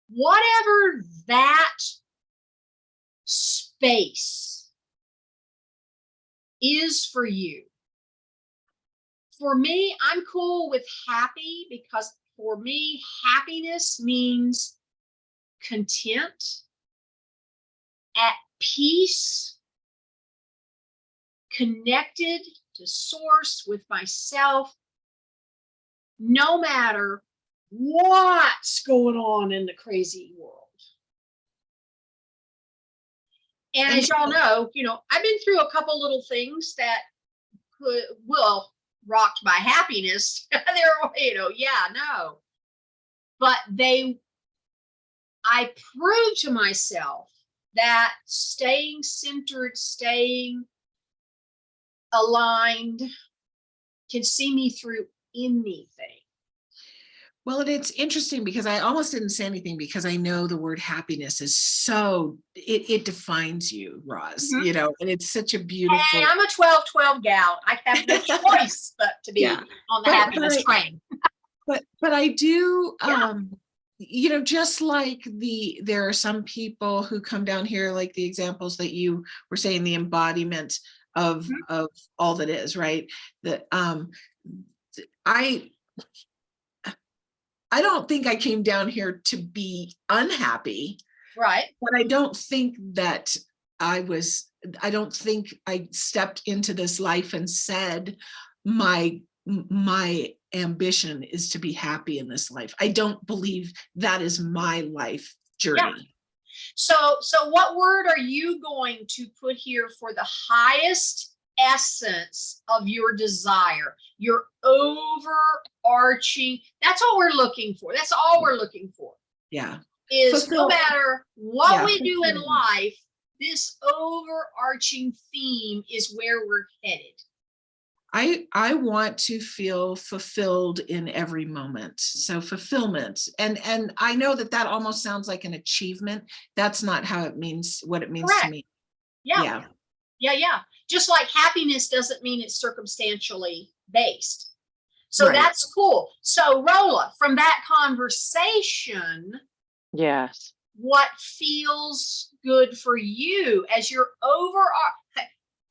S1: whatever that space is for you. For me, I'm cool with happy because for me, happiness means content, at peace, connected to source with myself, no matter what's going on in the crazy world. And as y'all know, I've been through a couple little things that rocked my happiness. But I proved to myself that staying centered, staying aligned can see me through anything.
S4: Well, and it's interesting because I almost didn't say anything because I know the word happiness is so, it defines you, Roz,
S1: Mhm.
S4: and it's such a beautiful.
S1: Hey, I'm a 12-12 gal. I have no choice but to be on the happiness train.
S4: But I do, just like there are some people who come down here, like the examples that you were saying, the embodiment of all that is, right? That I don't think I came down here to be unhappy.
S1: Right.
S4: But I don't think that I don't think I stepped into this life and said, my ambition is to be happy in this life. I don't believe that is my life journey.
S1: Yeah. So what word are you going to put here for the highest essence of your desire, your overarching? That's what we're looking for. That's all we're looking for.
S4: Yeah.
S1: Is no matter what we do in life, this overarching theme is where we're headed.
S4: I want to feel fulfilled in every moment. So fulfillment. And I know that almost sounds like an achievement. That's not how it means, what it means to me.
S1: Yeah. Just like happiness doesn't mean it's circumstantially based. So that's cool. So Rolla, from that conversation,
S5: yes,
S1: what feels good for you as your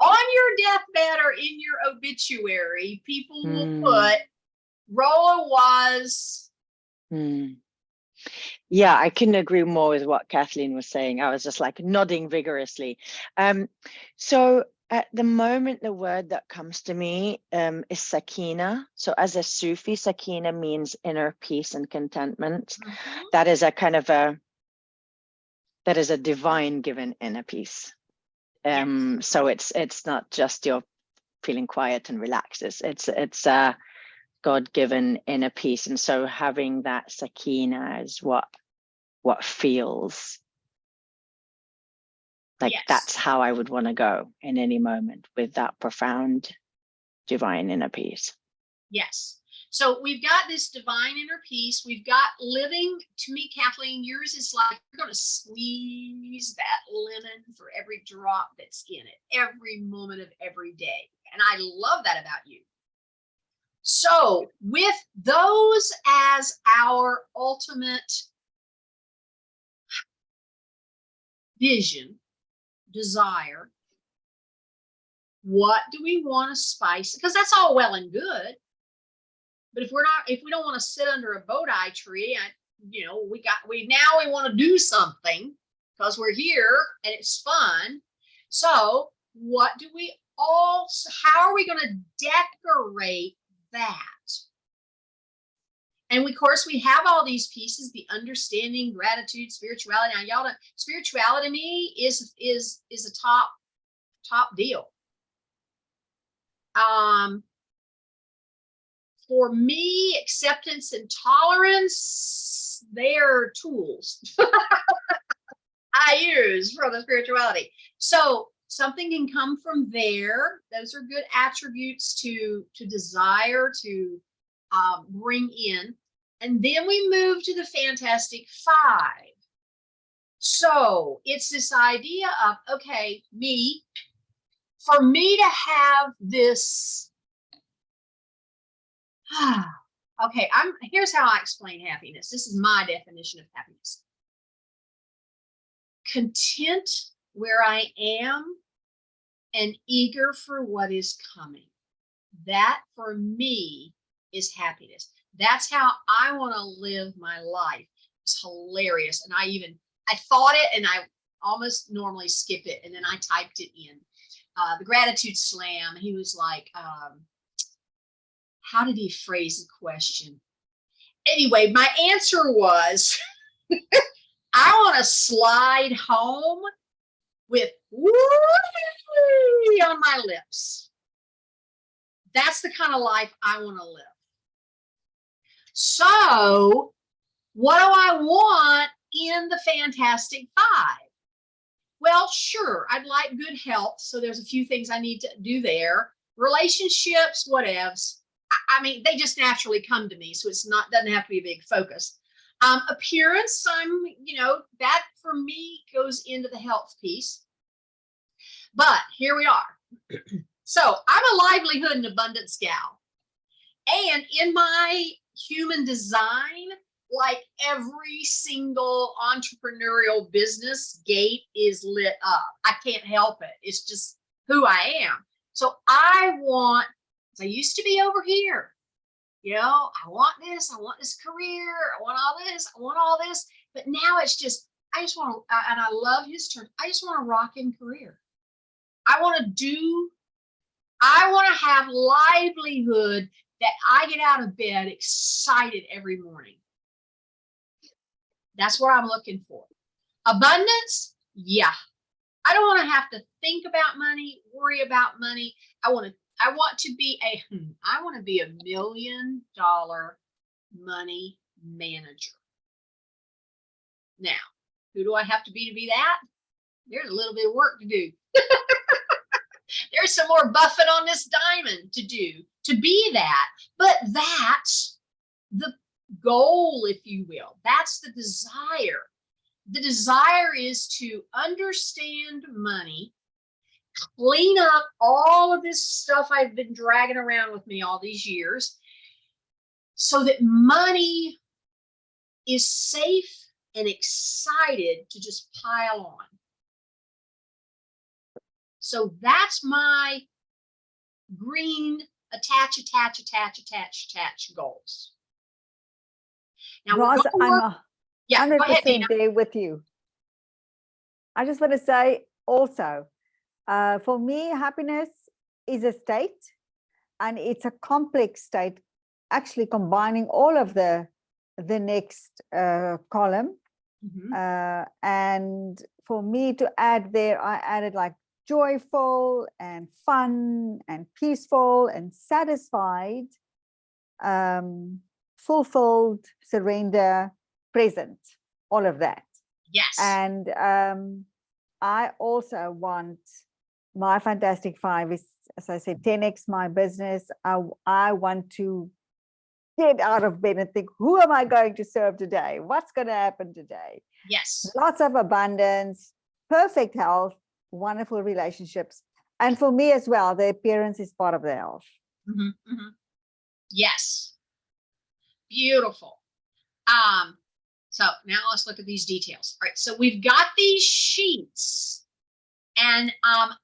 S1: on your deathbed or in your obituary, people will put Rolla was.
S5: Yeah, I couldn't agree more with what Kathleen was saying. I was just like nodding vigorously. So at the moment, the word that comes to me is sakina. So as a Sufi, sakina means inner peace and contentment. That is a kind of that is a divine given inner peace. So it's not just you're feeling quiet and relaxed. It's God-given inner peace. And so having that sakina is what feels like. That's how I would want to go in any moment, with that profound divine inner peace.
S1: Yes. So we've got this divine inner peace. We've got living. To me, Kathleen, yours is like you're going to squeeze that lemon for every drop that's in it, every moment of every day, And I love that about you. So with those as our ultimate vision, desire, what do we want to spice? Because that's all well and good. But if we don't want to sit under a Bodhi tree, we want to do something because we're here and it's fun. So how are we going to decorate that? And of course, we have all these pieces: the understanding, gratitude, spirituality. Now, spirituality to me is a top deal. For me, acceptance and tolerance, they are tools I use for the spirituality. So something can come from there. Those are good attributes to desire, to bring in. And then we move to the Fantastic Five. So it's this idea of, okay, for me to have this, okay, here's how I explain happiness. This is my definition of happiness. Content where I am and eager for what is coming. That for me is happiness. That's how I want to live my life. It's hilarious. And I thought it and I almost normally skip it. And then I typed it in. The Gratitude Slam, he was like, how did he phrase the question? Anyway, my answer was, I want to slide home with woo on my lips. That's the kind of life I want to live. So what do I want in the Fantastic Five? Well, sure, I'd like good health. So there's a few things I need to do there. Relationships, whatevs. I mean, they just naturally come to me. So doesn't have to be a big focus. Appearance, that for me goes into the health piece. But here we are. So I'm a livelihood and abundance gal. And in my human design, like every single entrepreneurial business gate is lit up. I can't help it. It's just who I am. So I used to be over here. I want this career. I want all this. But now it's just, I just want to, and I love his term, I just want a rocking career. I want to have livelihood that I get out of bed excited every morning. That's what I'm looking for. Abundance, yeah. I don't want to have to think about money, worry about money. I want to be a $1 million money manager. Now, who do I have to be that? There's a little bit of work to do. There's some more buffing on this diamond to do to be that. But that's the goal, if you will. That's the desire. The desire is to understand money, clean up all of this stuff I've been dragging around with me all these years, so that money is safe and excited to just pile on. So that's my green attach goals. Now,
S2: Roz, I'm
S1: yeah,
S2: 100% there with you. I just want to say also, for me, happiness is a state, and it's a complex state, actually combining all of the next column.
S1: Mm-hmm.
S2: And for me to add there, I added like joyful and fun and peaceful and satisfied, fulfilled, surrender, present, all of that.
S1: Yes.
S2: And I also want my Fantastic Five is, as I said, 10x my business. I want to get out of bed and think, who am I going to serve today? What's going to happen today?
S1: Yes.
S2: Lots of abundance, perfect health, wonderful relationships, And for me as well, the appearance is part of the health.
S1: Mhm, mhm. Yes. Beautiful. So now let's look at these details. All right, so we've got these sheets, and I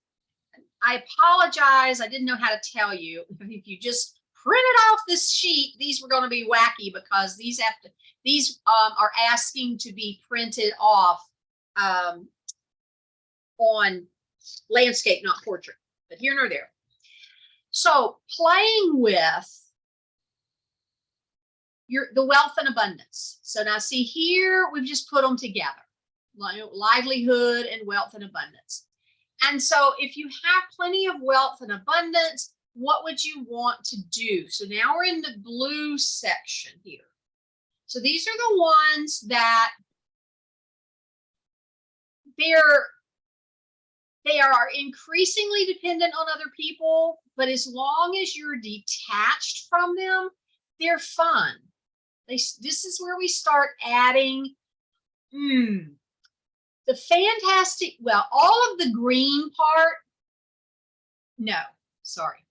S1: apologize, I didn't know how to tell you. If you just printed off this sheet, these were going to be wacky because these are asking to be printed off on landscape, not portrait, but here nor there. So playing with the wealth and abundance. So now see here, we've just put them together, livelihood and wealth and abundance. And so if you have plenty of wealth and abundance, what would you want to do? So now we're in the blue section here. So these are the ones that they are increasingly dependent on other people, but as long as you're detached from them, they're fun. This is where we start adding the fantastic, well, all of the green part, no, sorry.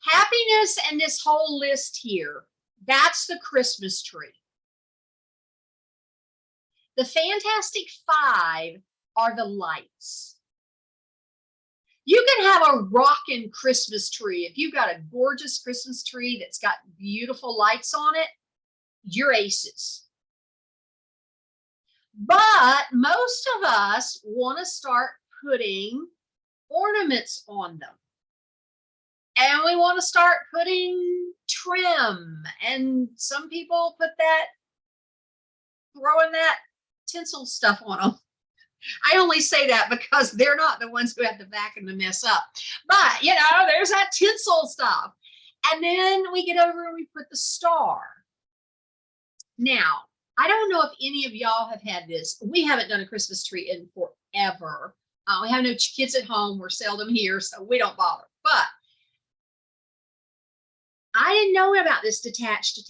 S1: Happiness and this whole list here, that's the Christmas tree. The Fantastic Five are the lights. You can have a rockin' Christmas tree. If you've got a gorgeous Christmas tree that's got beautiful lights on it, you're aces. But most of us want to start putting ornaments on them. And we want to start putting trim. And some people put that, throwing that tinsel stuff on them. I only say that because they're not the ones who have the back and the mess up. But, you know, there's that tinsel stuff. And then we get over and we put the star. Now, I don't know if any of y'all have had this. We haven't done a Christmas tree in forever. We have no kids at home. We're seldom here, so we don't bother. But I didn't know about this detached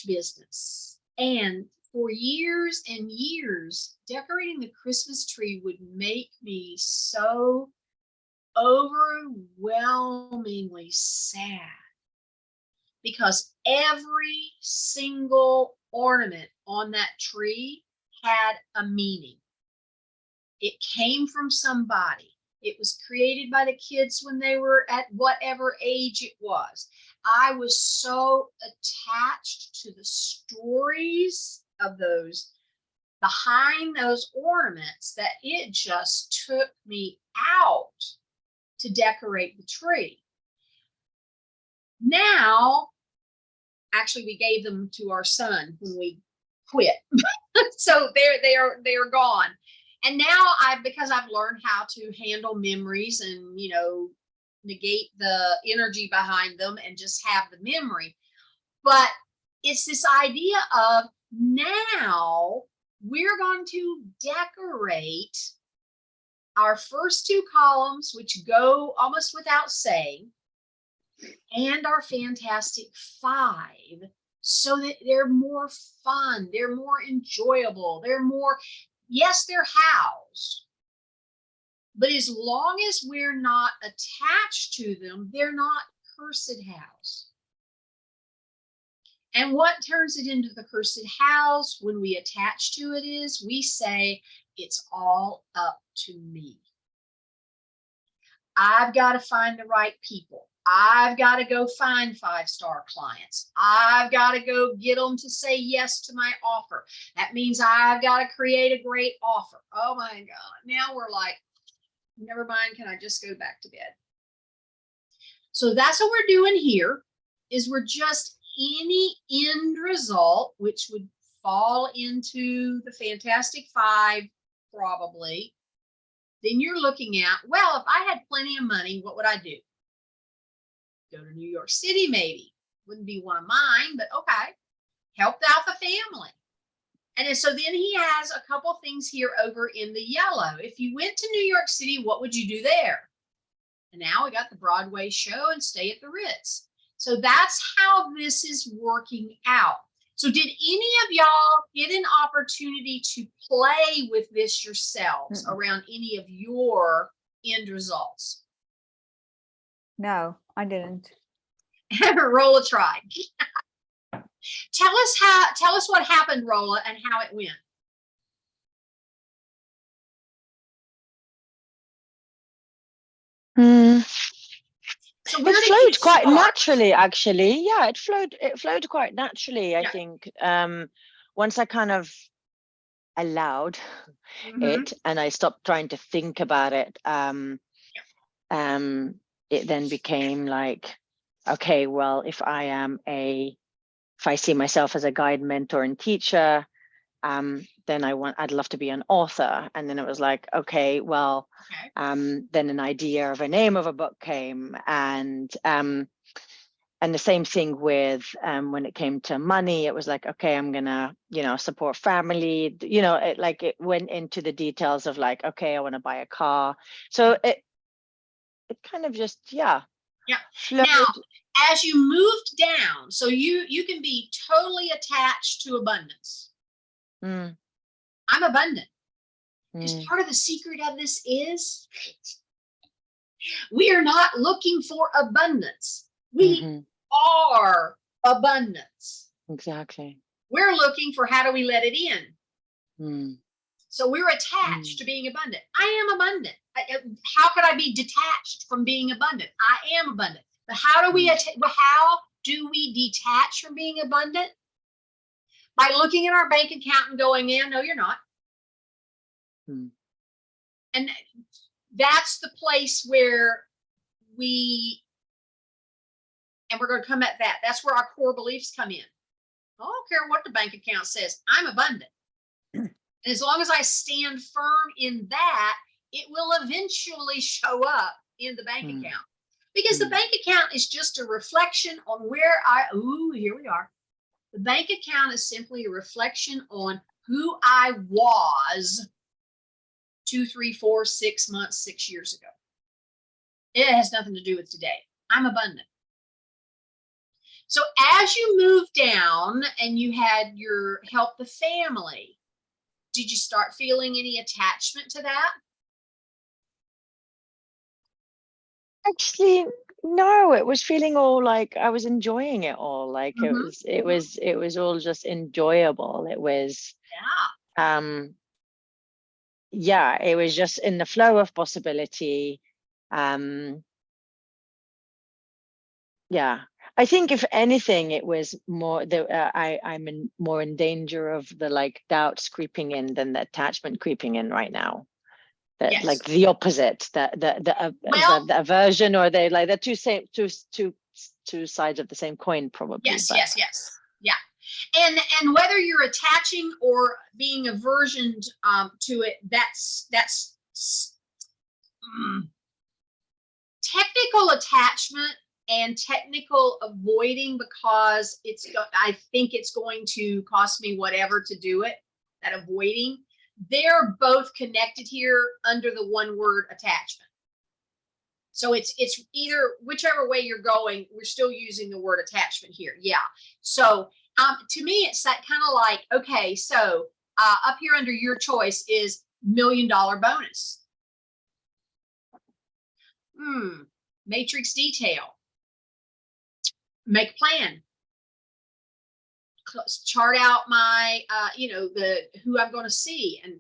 S1: business. And for years and years, decorating the Christmas tree would make me so overwhelmingly sad, because every single ornament on that tree had a meaning. It came from somebody. It was created by the kids when they were at whatever age it was. I was so attached to the stories of those behind those ornaments that it just took me out to decorate the tree. Now, actually, we gave them to our son when we quit. So they are gone. And now because I've learned how to handle memories and, you know, negate the energy behind them and just have the memory. But it's this idea of now we're going to decorate our first two columns, which go almost without saying, and our Fantastic Five, so that they're more fun, they're more enjoyable, they're more, yes, they're housed, but as long as we're not attached to them, they're not cursed house. And what turns it into the cursed house when we attach to it is we say, it's all up to me. I've got to find the right people. I've got to go find 5-star clients. I've got to go get them to say yes to my offer. That means I've got to create a great offer. Oh my God. Now we're like, never mind, can I just go back to bed? So that's what we're doing here, is we're just any end result, which would fall into the Fantastic Five probably. Then you're looking at, well, if I had plenty of money, what would I do? Go to New York City, maybe. Wouldn't be one of mine, but okay. Helped out the family. And so then he has a couple things here over in the yellow. If you went to New York City, what would you do there? And now we got the Broadway show and stay at the Ritz. So that's how this is working out. So did any of y'all get an opportunity to play with this yourselves around any of your end results?
S2: No, I didn't.
S1: Rolla tried. Tell us what happened, Rolla, and how it went. So where
S5: It
S1: did you
S5: flowed quite
S1: start?
S5: naturally, actually. Yeah, it flowed quite naturally, I
S1: Yeah.
S5: think. Once I kind of allowed
S1: Mhm.
S5: it and I stopped trying to think about it, it then became like, okay, well, if I see myself as a guide, mentor, and teacher, then I'd love to be an author. And then it was like, okay, well,
S1: Okay.
S5: then an idea of a name of a book came, and the same thing with when it came to money. It was like, okay, I'm gonna, support family. It went into the details of like, okay, I want to buy a car. So it kind of just,
S1: Yeah.
S5: flowed.
S1: Now, as you moved down, so you can be totally attached to abundance.
S5: Mm,
S1: I'm abundant. Because
S5: mm,
S1: part of the secret of this is we are not looking for abundance. We
S5: mhm,
S1: are abundance.
S5: exactly.
S1: We're looking for how do we let it in.
S5: Mm,
S1: So we're attached to being abundant. I am abundant. How could I be detached from being abundant? I am abundant. But how do we detach from being abundant? By looking at our bank account and going, yeah, no, you're not.
S5: mm,
S1: And that's the place where we're going to come at that. That's where our core beliefs come in. I don't care what the bank account says. I'm abundant. And as long as I stand firm in that, it will eventually show up in the bank account. Because the bank account is just a reflection on where here we are. The bank account is simply a reflection on who I was 2, 3, 4, 6 months, 6 years ago. It has nothing to do with today. I'm abundant. So as you move down and you had your help the family, did you start feeling any attachment to that?
S5: Actually, no, it was feeling all like I was enjoying it all. Like it was all just enjoyable. It was, yeah, it was just in the flow of possibility. Yeah, I think if anything, it was more I'm more in danger of the like doubts creeping in than the attachment creeping in right now. That
S1: Yes.
S5: like the opposite, the aversion, or they like the two sides of the same coin, probably.
S1: Yes, yeah. And whether you're attaching or being aversioned to it, that's technical attachment and technical avoiding, because I think it's going to cost me whatever to do it. That avoiding, they're both connected here under the one word attachment. So it's either whichever way you're going, we're still using the word attachment here. Yeah. So to me, it's that kind of like, okay, so up here under your choice is $1 million bonus. Matrix detail. Make a plan. Chart out my, who I'm going to see, and,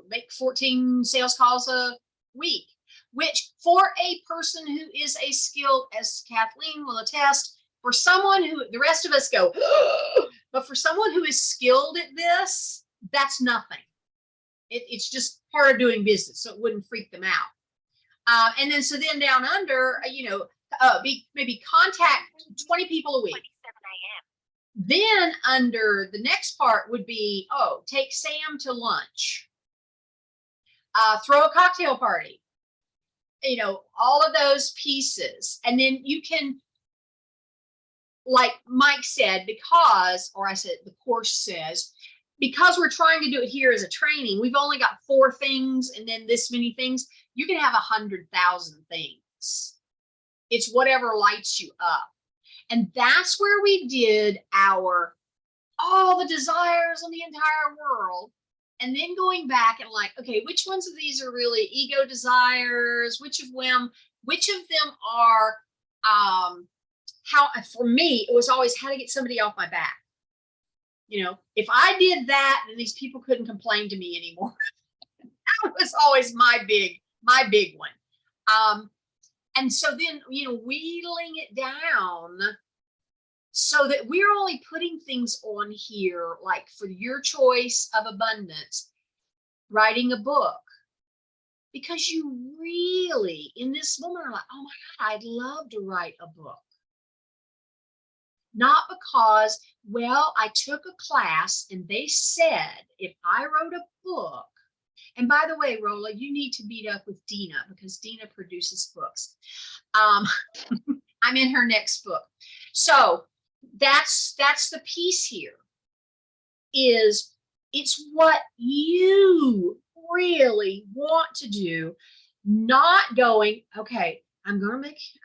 S1: make 14 sales calls a week, which for a person who is a skilled, as Kathleen will attest, for someone who the rest of us go, but for someone who is skilled at this, that's nothing. It's just part of doing business. So it wouldn't freak them out. And then down under, maybe contact 20 people a week. Then under the next part would be, take Sam to lunch, throw a cocktail party, all of those pieces. And then you can, like Mike said, the course says, because we're trying to do it here as a training, we've only got 4 things and then this many things. You can have 100,000 things. It's whatever lights you up. And that's where we did all the desires in the entire world. and then going back and like, okay, which ones of these are really ego desires? Which of them are, how, for me, it was always how to get somebody off my back. You know, if I did that, then these people couldn't complain to me anymore. That was always my big one. And so then, you know, wheedling it down so that we're only putting things on here, like for your choice of abundance, writing a book, because you really, in this moment, are like, oh my God, I'd love to write a book. Not because, well, I took a class and they said if I wrote a book, and by the way, Rolla, you need to meet up with Dina because Dina produces books. I'm in her next book. So that's the piece here, is it's what you really want to do, not going, okay, I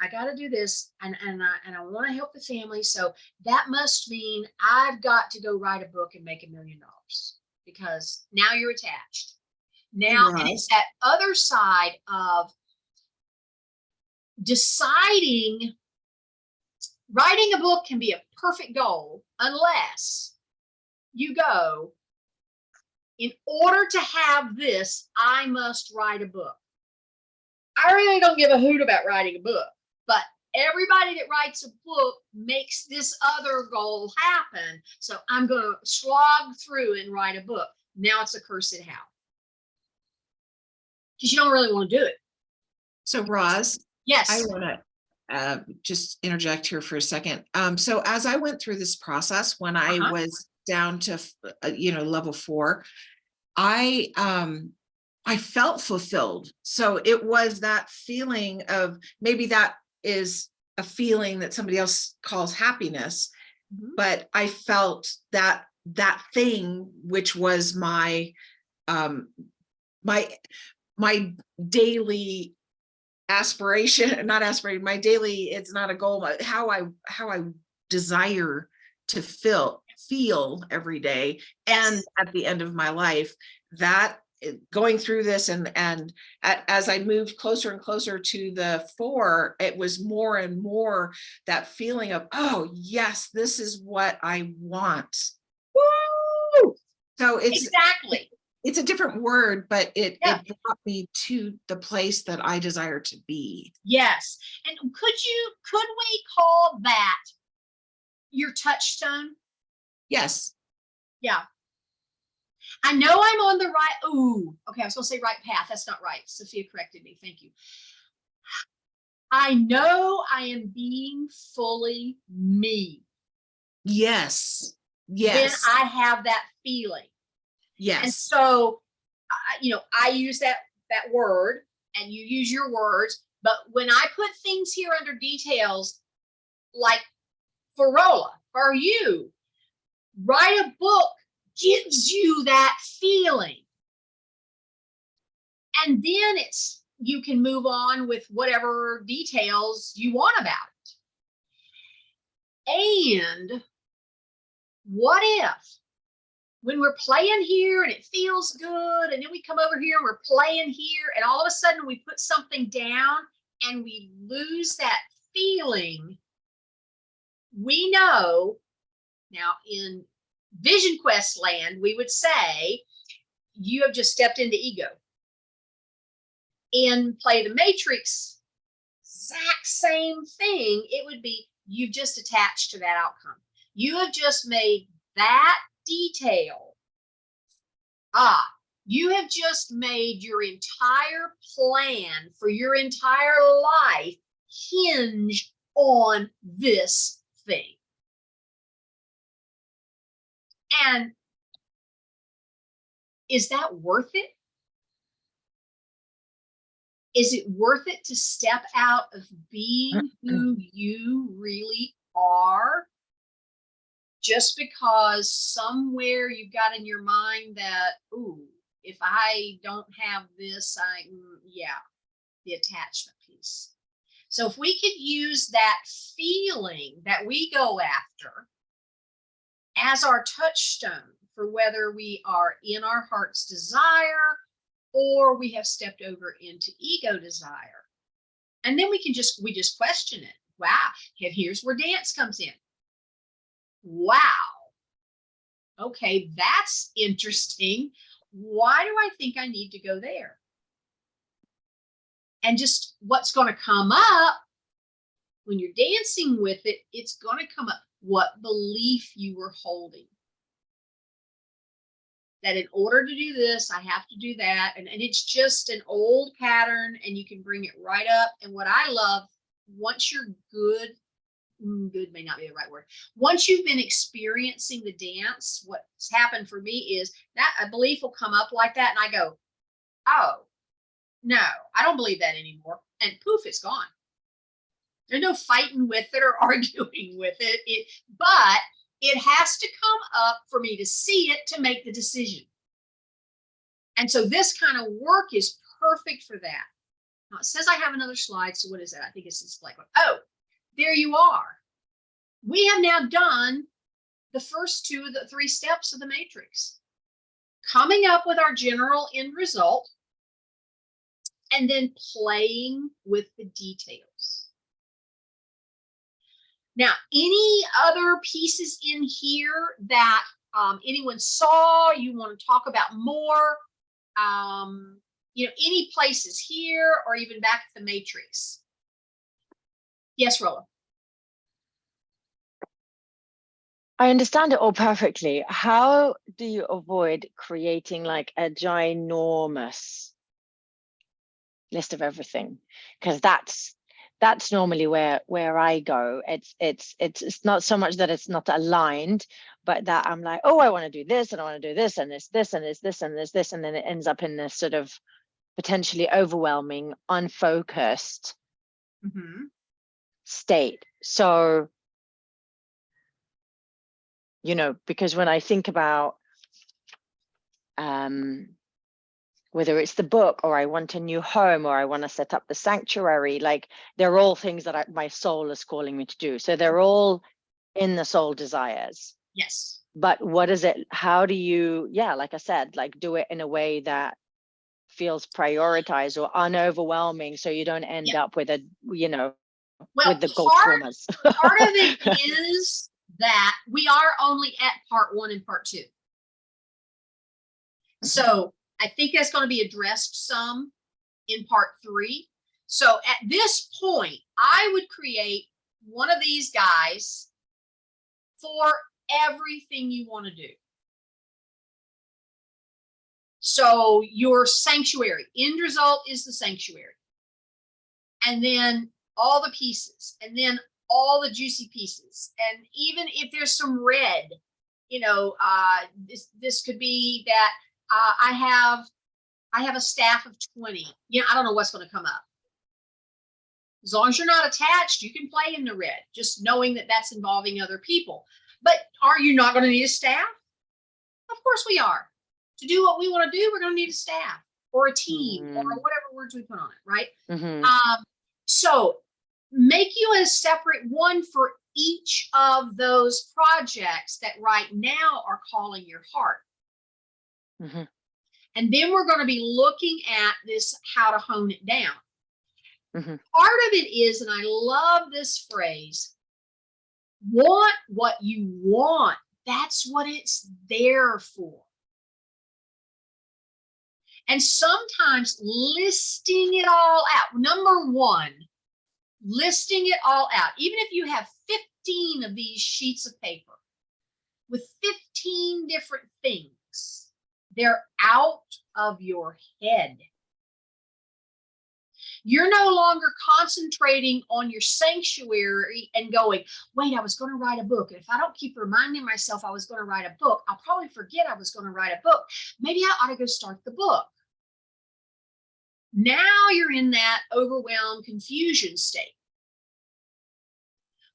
S1: got to do this, and I want to help the family. So that must mean I've got to go write a book and make $1 million, because now you're attached. Now, and it's that other side of deciding. Writing a book can be a perfect goal unless you go, in order to have this, I must write a book. I really don't give a hoot about writing a book, but everybody that writes a book makes this other goal happen. So I'm going to slog through and write a book. Now it's a cursed how. Because you don't really want to do it.
S4: So Roz,
S1: Yes.
S4: I want to just interject here for a second. So as I went through this process, when I was down to, level 4, I felt fulfilled. So it was that feeling of, maybe that is a feeling that somebody else calls happiness, but I felt that thing, which was my daily aspiration, not aspiration, my daily, it's not a goal, but how I desire to feel every day. And at the end of my life, that going through this and as I moved closer and closer to the 4, it was more and more that feeling of, oh yes, this is what I want. Woo! So it's exactly, it's a different word, but it brought me to the place that I desire to be.
S1: Yes. And could we call that your touchstone?
S4: Yes.
S1: Yeah. I know I'm on the right. Ooh, okay. I was going to say right path. That's not right. Sophia corrected me. Thank you. I know I am being fully me.
S4: Yes. Yes.
S1: Then I have that feeling.
S4: Yes.
S1: And so, I use that word and you use your words, but when I put things here under details, like for Rolla, for you, write a book gives you that feeling. And then you can move on with whatever details you want about it. And what if, when we're playing here and it feels good, and then we come over here and we're playing here, and all of a sudden we put something down and we lose that feeling? We know now, in Vision Quest land, we would say you have just stepped into ego. In Play the Matrix, exact same thing. It would be you've just attached to that outcome. You have just made that detail. You have just made your entire plan for your entire life hinge on this thing. And is that worth it? Is it worth it to step out of being who you really are just because somewhere you've got in your mind that, ooh, if I don't have this, the attachment piece. So if we could use that feeling that we go after as our touchstone for whether we are in our heart's desire or we have stepped over into ego desire. And then we just question it. Wow. Here's where dance comes in. Wow. Okay, that's interesting. Why do I think I need to go there? And just what's going to come up when you're dancing with it, it's going to come up. What belief you were holding. That in order to do this, I have to do that. And it's just an old pattern and you can bring it right up. And what I love, once you're good may not be the right word. Once you've been experiencing the dance, what's happened for me is that a belief will come up like that. And I go, oh, no, I don't believe that anymore. And poof, it's gone. There's no fighting with it or arguing with it. But it has to come up for me to see it to make the decision. And so this kind of work is perfect for that. Now it says I have another slide. So what is that? I think it's this blank one. Oh, there you are. We have now done the first 2 of the 3 steps of the matrix. Coming up with our general end result and then playing with the details. Now, any other pieces in here that anyone saw, you want to talk about more, any places here or even back at the matrix? Yes, Rolla.
S5: I understand it all perfectly. How do you avoid creating like a ginormous list of everything? Because that's normally where I go. It's not so much that it's not aligned, but that I'm like, oh, I want to do this and I want to do this and this and this and this, and then it ends up in this sort of potentially overwhelming, unfocused state. So, because when I think about whether it's the book or I want a new home or I want to set up the sanctuary, like they're all things that my soul is calling me to do. So they're all in the soul desires.
S1: Yes.
S5: But what is it? How do you, like I said, like do it in a way that feels prioritized or unoverwhelming so you don't end up with with the gold traumas?
S1: Part of it is that we are only at part 1 and part 2. So I think that's going to be addressed some in part 3. So at this point, I would create one of these guys for everything you want to do. So your sanctuary, end result is the sanctuary. And then all the pieces, and then all the juicy pieces. And even if there's some red, this could be that I have a staff of 20. I don't know what's going to come up. As long as you're not attached, you can play in the red, just knowing that that's involving other people. But are you not going to need a staff? Of course we are. To do what we want to do, we're going to need a staff or a team or whatever words we put on it, right? So make you a separate one for each of those projects that right now are calling your heart. And then we're going to be looking at this, how to hone it down. Part of it is, and I love this phrase, want what you want. That's what it's there for. And sometimes listing it all out. Number 1, listing it all out. Even if you have 15 of these sheets of paper with 15 different things, they're out of your head. You're no longer concentrating on your sanctuary and going, wait, I was going to write a book. And if I don't keep reminding myself I was going to write a book, I'll probably forget I was going to write a book. Maybe I ought to go start the book. Now you're in that overwhelmed confusion state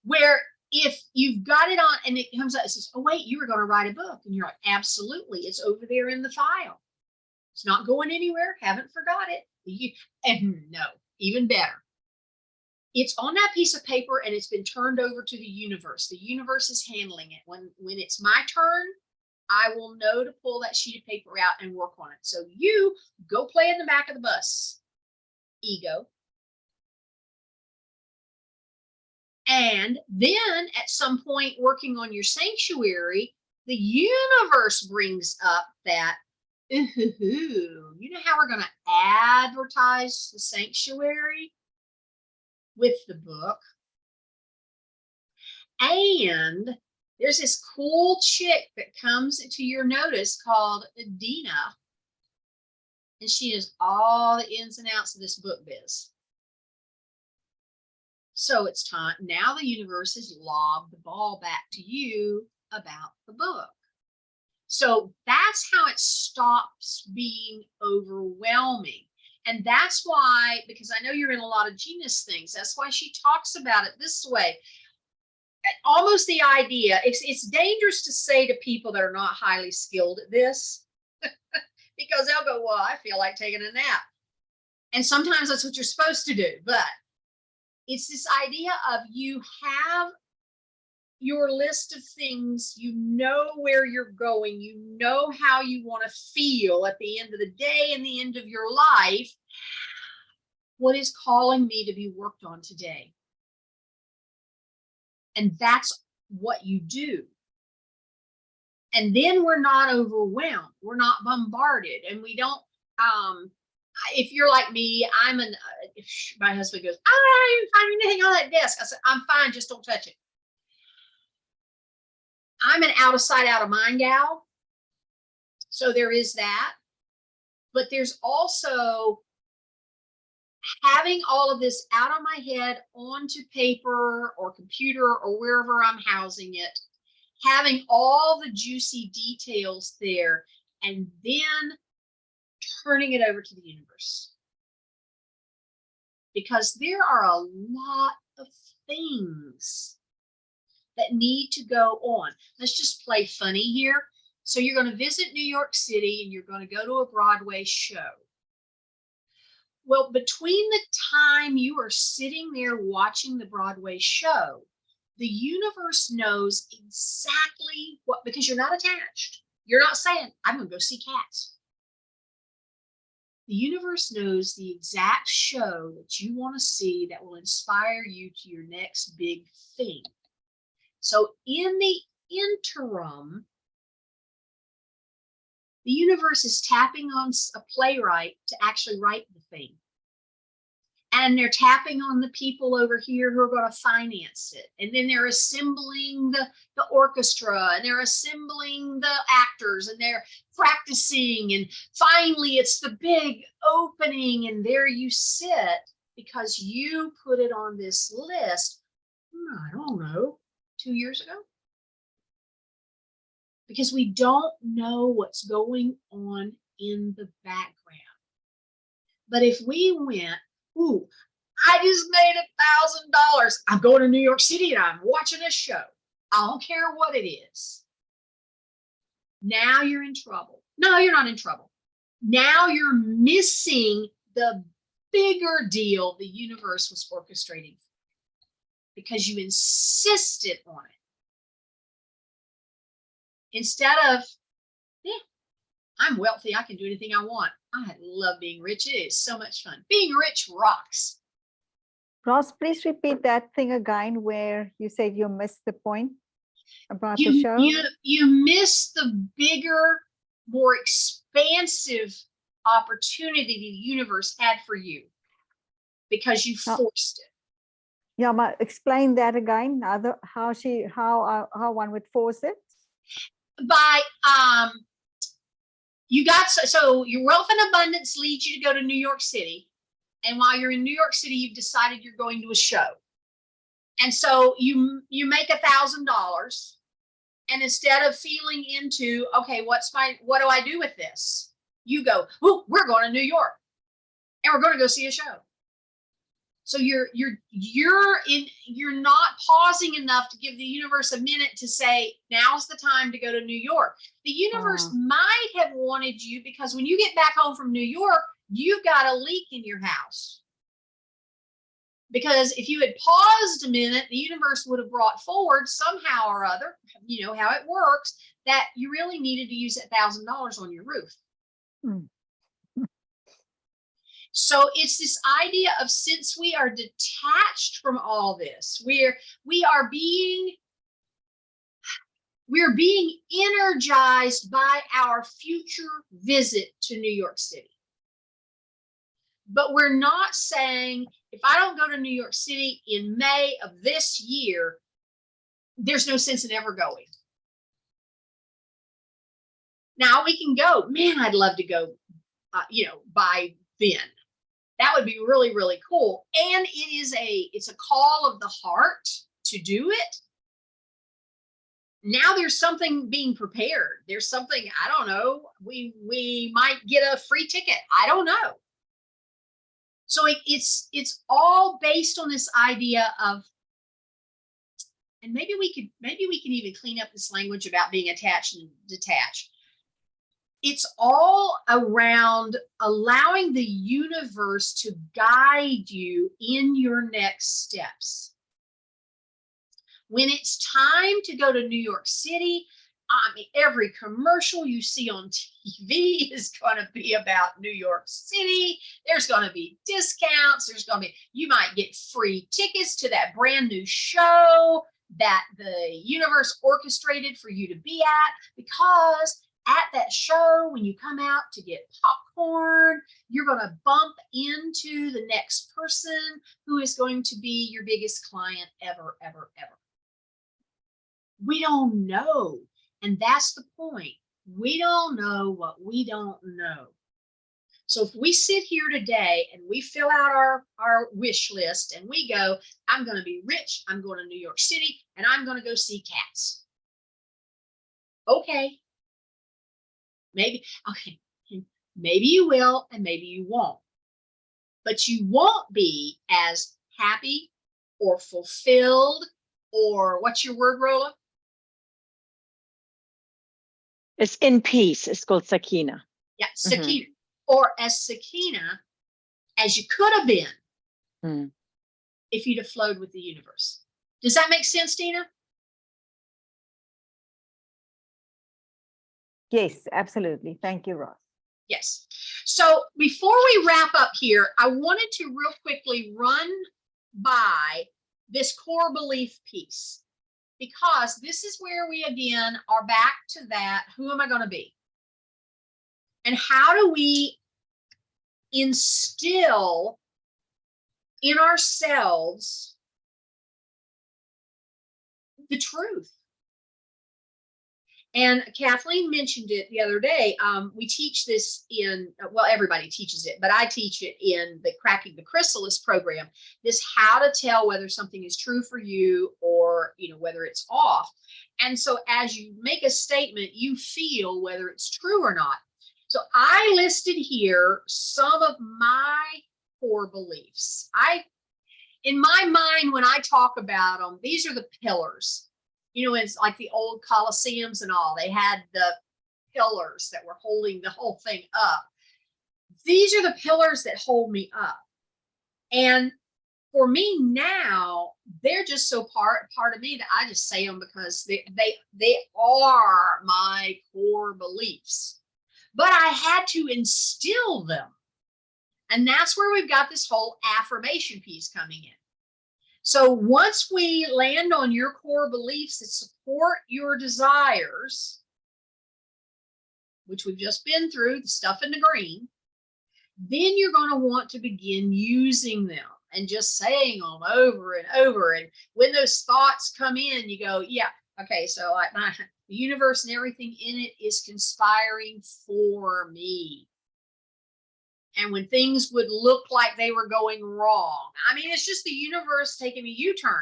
S1: where if you've got it on and it comes out, it says, oh, wait, you were going to write a book. And you're like, absolutely. It's over there in the file. It's not going anywhere. Haven't forgot it. And no, even better. It's on that piece of paper and it's been turned over to the universe. The universe is handling it. When it's my turn, I will know to pull that sheet of paper out and work on it. So you go play in the back of the bus, ego. And then at some point working on your sanctuary, the universe brings up that, ooh, you know how we're going to advertise the sanctuary? With the book. And there's this cool chick that comes into your notice called Dina. And she knows all the ins and outs of this book biz. So it's time, now the universe has lobbed the ball back to you about the book. So that's how it stops being overwhelming. And that's why, because I know you're in a lot of genius things, that's why she talks about it this way. Almost the idea, it's dangerous to say to people that are not highly skilled at this, because they'll go, well, I feel like taking a nap. And sometimes that's what you're supposed to do, but it's this idea of you have your list of things, you know where you're going, you know how you want to feel at the end of the day and the end of your life. What is calling me to be worked on today? And that's what you do. And then we're not overwhelmed, we're not bombarded, and we don't, if you're like me, if my husband goes, I don't find anything on that desk, I said, I'm fine, just don't touch it. I'm an out of sight, out of mind gal. So there is that. But there's also having all of this out of my head onto paper or computer or wherever I'm housing it, having all the juicy details there, and then turning it over to the universe. Because there are a lot of things that need to go on. Let's just play funny here. So you're going to visit New York City and you're going to go to a Broadway show. Well, between the time you are sitting there watching the Broadway show, the universe knows exactly what, because you're not attached. You're not saying, I'm going to go see Cats. The universe knows the exact show that you want to see that will inspire you to your next big thing. So in the interim, the universe is tapping on a playwright to actually write the thing. And they're tapping on the people over here who are going to finance it. And then they're assembling the orchestra, and they're assembling the actors, and they're practicing. And finally, it's the big opening, and there you sit because you put it on this list, I don't know, 2 years ago. Because we don't know what's going on in the background. But if we went, ooh, I just made $1,000. I'm going to New York City and I'm watching a show. I don't care what it is. Now you're in trouble. No, you're not in trouble. Now you're missing the bigger deal the universe was orchestrating because you insisted on it. Instead of, yeah, I'm wealthy, I can do anything I want. I love being rich. It is so much fun. Being rich rocks.
S2: Ross, please repeat that thing again where you said you missed the point about the show.
S1: You miss the bigger, more expansive opportunity the universe had for you because you forced it.
S2: Yeah, but explain that again. How one would force it?
S1: By so your wealth and abundance leads you to go to New York City, and while you're in New York City, you've decided you're going to a show, and so you make $1,000, and instead of feeling into, okay, what do I do with this, you go, oh, we're going to New York, and we're going to go see a show. So you're not pausing enough to give the universe a minute to say, now's the time to go to New York. The universe might have wanted you because when you get back home from New York, you've got a leak in your house. Because if you had paused a minute, the universe would have brought forward somehow or other, you know how it works, that you really needed to use that $1,000 on your roof.
S2: Mm.
S1: So it's this idea of, since we are detached from all this, we're being energized by our future visit to New York City. But we're not saying, if I don't go to New York City in May of this year, there's no sense in ever going. Now we can go, man, I'd love to go, by then. That would be really, really cool. And it's a call of the heart to do it. Now there's something being prepared. There's something, I don't know, we might get a free ticket. I don't know. So it's all based on this idea of, and maybe we can even clean up this language about being attached and detached. It's all around allowing the universe to guide you in your next steps. When it's time to go to New York City, I mean, every commercial you see on TV is going to be about New York City. There's going to be discounts. You might get free tickets to that brand new show that the universe orchestrated for you to be at, because at that show, when you come out to get popcorn, you're going to bump into the next person who is going to be your biggest client ever, ever, ever. We don't know. And that's the point. We don't know what we don't know. So if we sit here today and we fill out our wish list and we go, I'm going to be rich, I'm going to New York City, and I'm going to go see Cats. Okay. Maybe you will, and maybe you won't. But you won't be as happy or fulfilled, or what's your word, Rolla?
S5: It's in peace. It's called Sakina.
S1: Yeah, Sakina. Or as Sakina as you could have been if you'd have flowed with the universe. Does that make sense, Dina?
S2: Yes, absolutely. Thank you, Ross.
S1: Yes. So before we wrap up here, I wanted to real quickly run by this core belief piece, because this is where we again are back to that, who am I going to be? And how do we instill in ourselves the truth? And Kathleen mentioned it the other day. We teach this well, everybody teaches it, but I teach it in the Cracking the Chrysalis program, this how to tell whether something is true for you or, whether it's off. And so as you make a statement, you feel whether it's true or not. So I listed here some of my core beliefs. In my mind, when I talk about them, these are the pillars. It's like the old Colosseums and all. They had the pillars that were holding the whole thing up. These are the pillars that hold me up. And for me now, they're just so part of me that I just say them because they are my core beliefs. But I had to instill them. And that's where we've got this whole affirmation piece coming in. So once we land on your core beliefs that support your desires, which we've just been through, the stuff in the green, then you're going to want to begin using them and just saying them over and over. And when those thoughts come in, you go, yeah, okay, so the universe and everything in it is conspiring for me. And when things would look like they were going wrong, it's just the universe taking a U-turn.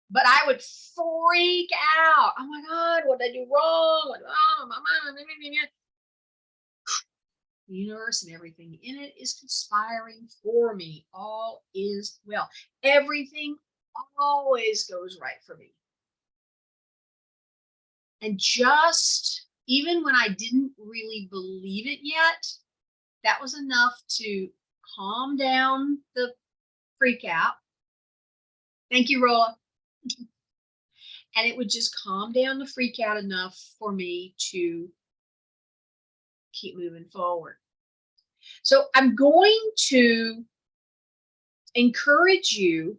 S1: But I would freak out. Oh my God, what did I do wrong? The universe and everything in it is conspiring for me. All is well. Everything always goes right for me. And just even when I didn't really believe it yet, that was enough to calm down the freak out. Thank you, Rolla. And it would just calm down the freak out enough for me to keep moving forward. So I'm going to encourage you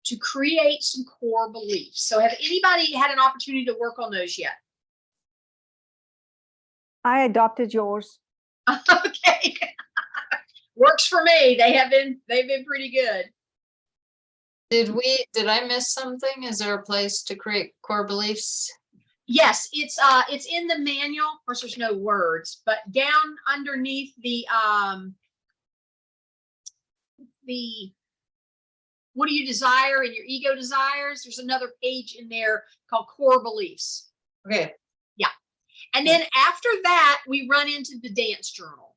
S1: to create some core beliefs. So have anybody had an opportunity to work on those yet?
S2: I adopted yours.
S1: Okay. Works for me. They've been pretty good.
S3: Did I miss something? Is there a place to create core beliefs?
S1: Yes, it's in the manual. Of course, there's no words, but down underneath the what do you desire and your ego desires, there's another page in there called core beliefs.
S3: Okay.
S1: And then after that, we run into the dance journal.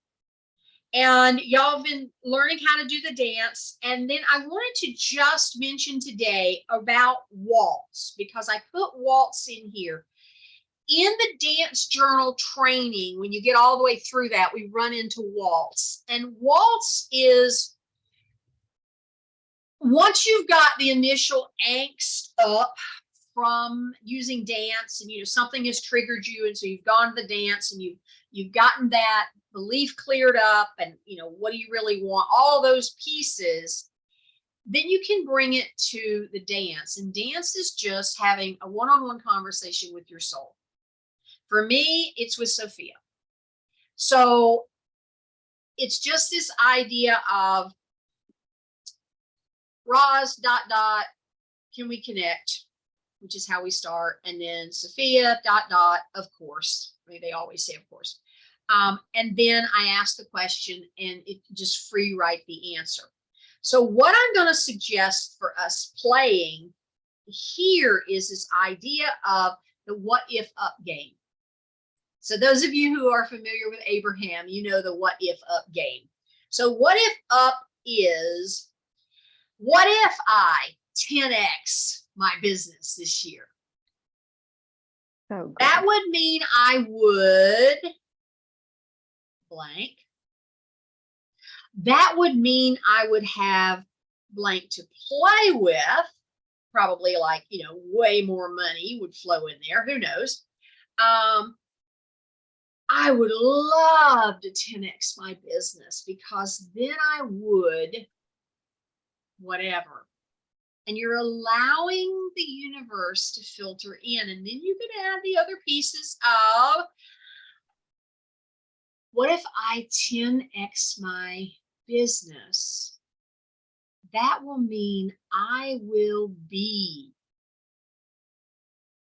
S1: And y'all have been learning how to do the dance. And then I wanted to just mention today about waltz, because I put waltz in here. In the dance journal training, when you get all the way through that, we run into waltz. And waltz is, once you've got the initial angst up from using dance, and something has triggered you, and so you've gone to the dance and you've gotten that belief cleared up, and what do you really want, all those pieces, then you can bring it to the dance. And dance is just having a one-on-one conversation with your soul. For me, it's with Sophia. So it's just this idea of Roz ... can we connect, which is how we start. And then Sophia ... of course. I mean, they always say, of course. And then I ask the question, and it just free write the answer. So what I'm going to suggest for us playing here is this idea of the what if up game. So those of you who are familiar with Abraham, you know the what if up game. So what if up is, what if I 10x my business this year?
S2: So good.
S1: That would mean I would blank. That would mean I would have blank to play with, probably like, way more money would flow in there. Who knows? I would love to 10x my business, because then I would whatever. And you're allowing the universe to filter in. And then you can add the other pieces of, what if I 10x my business? That will mean I will be,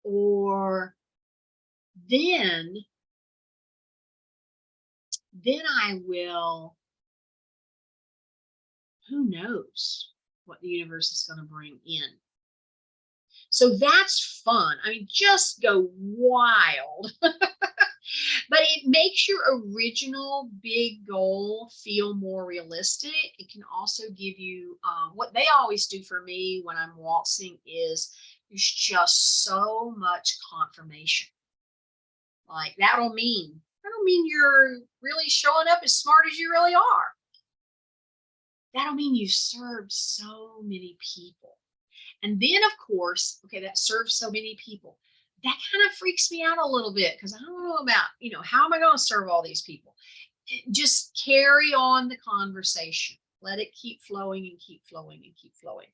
S1: or then I will, who knows what the universe is going to bring in. So that's fun. I mean, just go wild. But it makes your original big goal feel more realistic. It can also give you, what they always do for me when I'm waltzing is, there's just so much confirmation. Like, I don't mean you're really showing up as smart as you really are. That'll mean you served so many people. And then, of course, okay, that serves so many people. That kind of freaks me out a little bit, because I don't know about, how am I going to serve all these people? Just carry on the conversation. Let it keep flowing and keep flowing and keep flowing.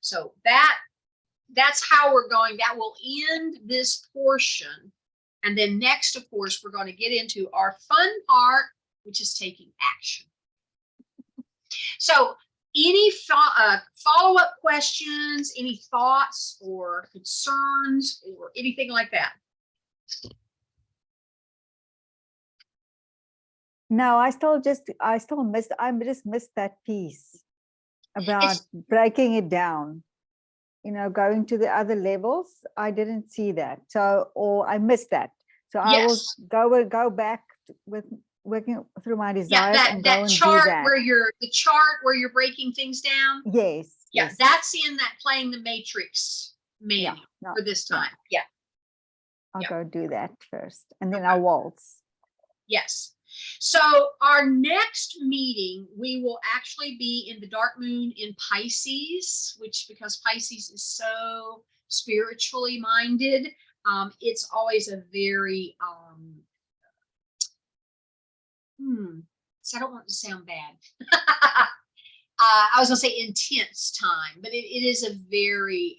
S1: So that's how we're going. That will end this portion. And then next, of course, we're going to get into our fun part, which is taking action. So any follow-up questions, any thoughts or concerns or anything like that?
S2: No, I just missed that piece about breaking it down, going to the other levels. I didn't see that. So, or I missed that. So
S1: Yes.
S2: I will go back with working through my desires and go
S1: that
S2: and
S1: chart
S2: do that.
S1: where you're breaking things down.
S2: Yes.
S1: Yeah,
S2: yes.
S1: that's in that Playing the Matrix manual for this time. Yeah.
S2: I'll
S1: yeah.
S2: go do that first, and then
S1: Okay.
S2: I'll waltz.
S1: Yes. So our next meeting, we will actually be in the dark moon in Pisces, which, because Pisces is so spiritually minded, it's always a very, so I don't want it to sound bad. I was gonna say intense time, but it is a very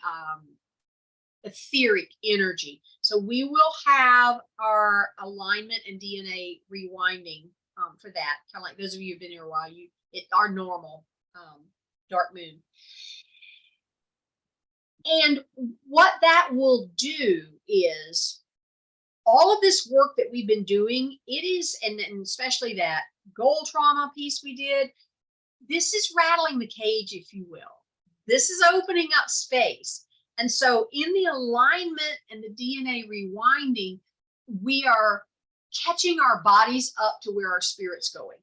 S1: etheric energy. So we will have our alignment and DNA rewinding for that. Kind of like those of you who've been here a while, our normal dark moon. And what that will do is all of this work that we've been doing, it is, and especially that goal trauma piece we did, this is rattling the cage, if you will. This is opening up space. And so in the alignment and the DNA rewinding, we are catching our bodies up to where our spirit's going.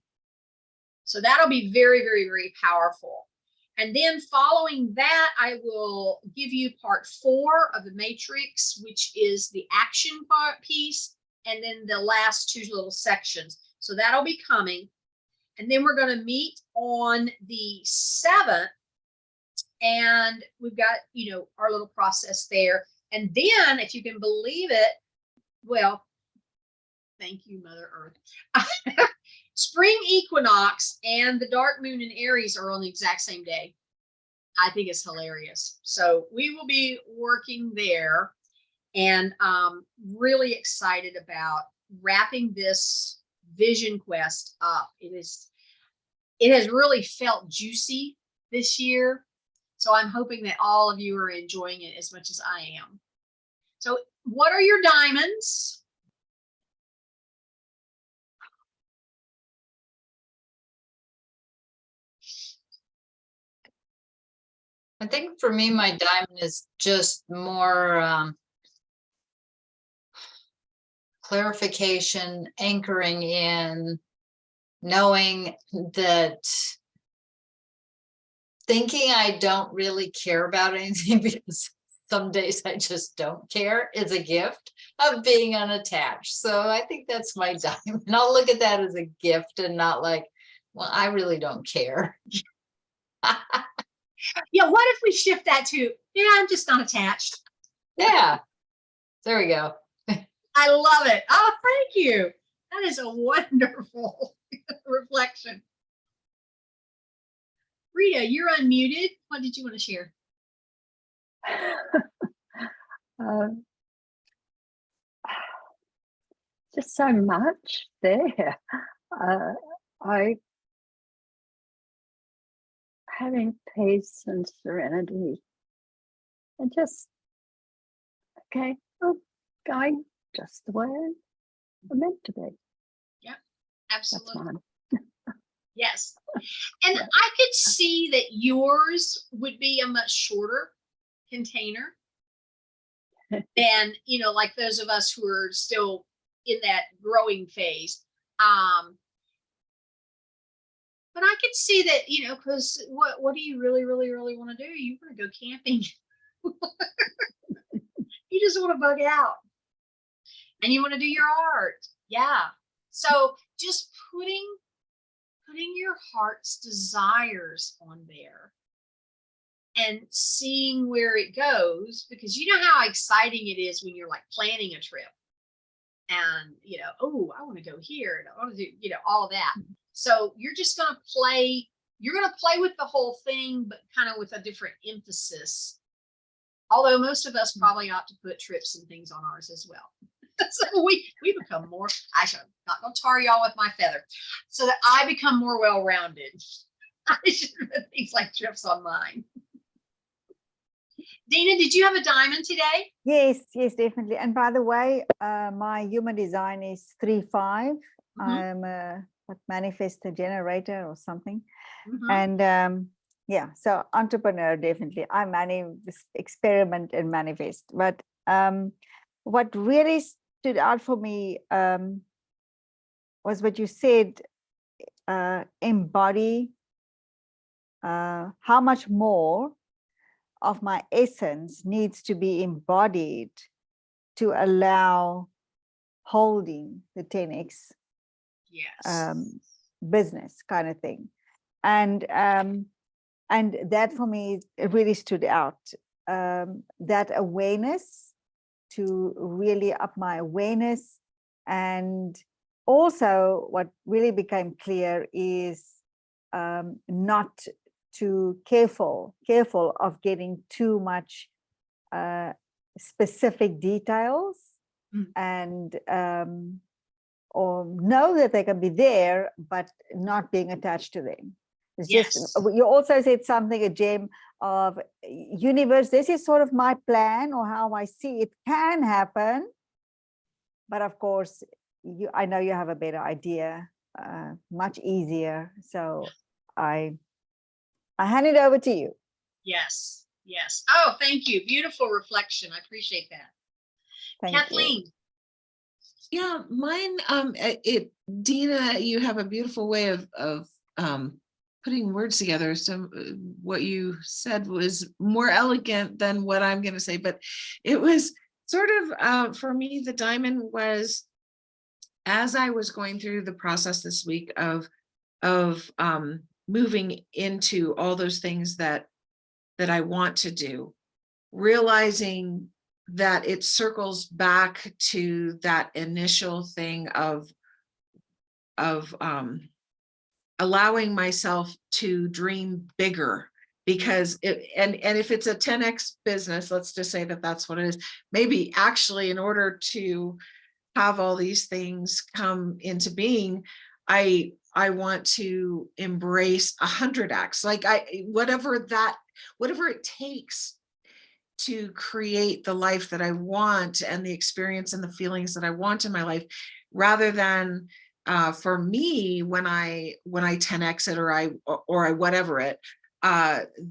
S1: So that'll be very, very, very powerful. And then following that, I will give you part 4 of the matrix, which is the action part piece, and then the last 2 little sections. So that'll be coming. And then we're going to meet on the 7th. And we've got, our little process there. And then, if you can believe it, well, thank you, Mother Earth. Spring equinox and the dark moon in Aries are on the exact same day. I think it's hilarious. So we will be working there, and really excited about wrapping this vision quest up. It has really felt juicy this year. So I'm hoping that all of you are enjoying it as much as I am. So what are your diamonds?
S3: I think for me, my diamond is just more clarification, anchoring in, knowing that thinking I don't really care about anything, because some days I just don't care, is a gift of being unattached. So I think that's my diamond. And I'll look at that as a gift and not like, well, I really don't care.
S1: Yeah, what if we shift that to, I'm just not attached.
S3: Yeah, there we go.
S1: I love it. Oh, thank you. That is a wonderful reflection. Rita, you're unmuted. What did you want to share?
S6: Just so much there. I having peace and serenity, and just okay, going just the way I'm meant to be.
S1: Yeah,
S6: That's
S1: absolutely.
S6: mine.
S1: Yes. And I could see that yours would be a much shorter container than, like those of us who are still in that growing phase. But I could see that, because what do you really, really, really want to do? You want to go camping. You just want to bug out. And you want to do your art. Yeah. So just putting your heart's desires on there and seeing where it goes, because you know how exciting it is when you're like planning a trip and oh, I want to go here and I want to do all of that. So you're just going to play with the whole thing, but kind of with a different emphasis, although most of us probably ought to put trips and things on ours as well. So we become more, I'm not going to tar y'all with my feather, so that I become more well-rounded. I should put things like trips on mine. Dina, did you have a diamond today?
S2: Yes, definitely. And by the way, my human design is 3-5. I'm a manifestor generator or something. And yeah, so entrepreneur, definitely. I experiment and manifest. But what really stood out for me was what you said, embody how much more of my essence needs to be embodied to allow holding the 10x business kind of thing. And that for me, it really stood out. that awareness, to really up my awareness. And also what really became clear is not too careful of getting too much specific details, and or know that they can be there, but not being attached to them. It's just,
S1: Yes.
S2: you also said something, a gem of universe, this is sort of my plan or how I see it can happen. But of course, I know you have a better idea, much easier. So I hand it over to you.
S1: Yes. Yes. Oh, thank you. Beautiful reflection. I appreciate that.
S2: Thank you.
S1: Kathleen.
S4: Yeah, mine, Dina, you have a beautiful way of putting words together. So what you said was more elegant than what I'm going to say, but it was sort of, for me, the diamond was, as I was going through the process this week of moving into all those things that I want to do, realizing that it circles back to that initial thing of allowing myself to dream bigger, because and if it's a 10x business, let's just say that that's what it is. Maybe actually, in order to have all these things come into being, I want to embrace 100x, like whatever it takes to create the life that I want and the experience and the feelings that I want in my life, rather than for me, when I 10x it or I whatever it,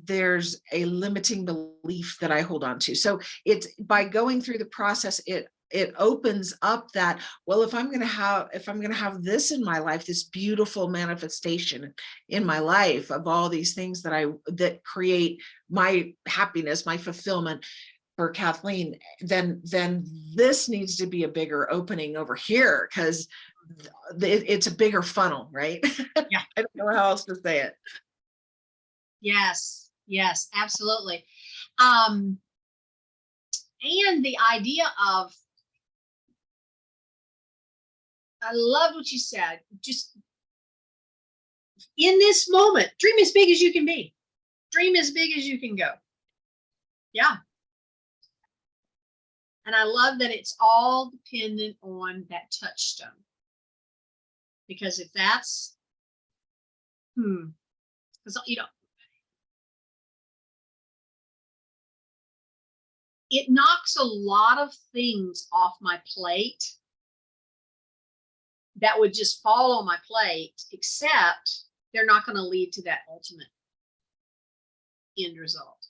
S4: there's a limiting belief that I hold on to. So it's by going through the process, it opens up that, well, if I'm going to have this in my life, this beautiful manifestation in my life of all these things that create my happiness, my fulfillment for Kathleen, then this needs to be a bigger opening over here, because it's a bigger funnel, right?
S1: Yeah.
S4: I don't know how else to say it.
S1: Yes. Yes, absolutely. And the idea of, I love what you said. Just in this moment, dream as big as you can be. Dream as big as you can go. Yeah. And I love that it's all dependent on that touchstone. Because if that's, because, it knocks a lot of things off my plate that would just fall on my plate, except they're not going to lead to that ultimate end result.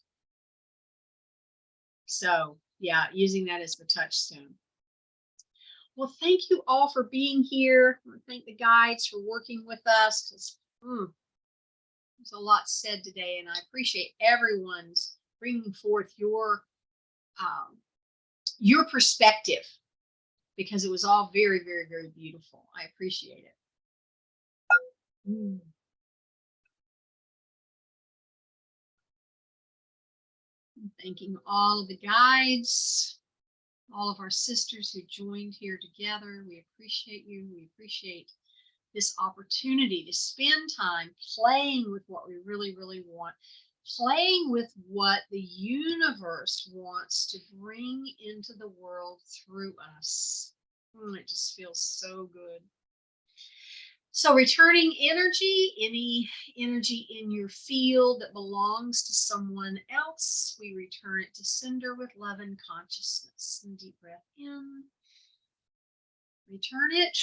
S1: So yeah, using that as the touchstone. Well, thank you all for being here. I want to thank the guides for working with us, because there's a lot said today, and I appreciate everyone's bringing forth your perspective, because it was all very, very, very beautiful. I appreciate it. Thanking all of the guides, all of our sisters who joined here together. We appreciate you. We appreciate this opportunity to spend time playing with what we really, really want, playing with what the universe wants to bring into the world through us. It just feels so good. So returning energy, any energy in your field that belongs to someone else, we return it to sender with love and consciousness. And deep breath in. Return it.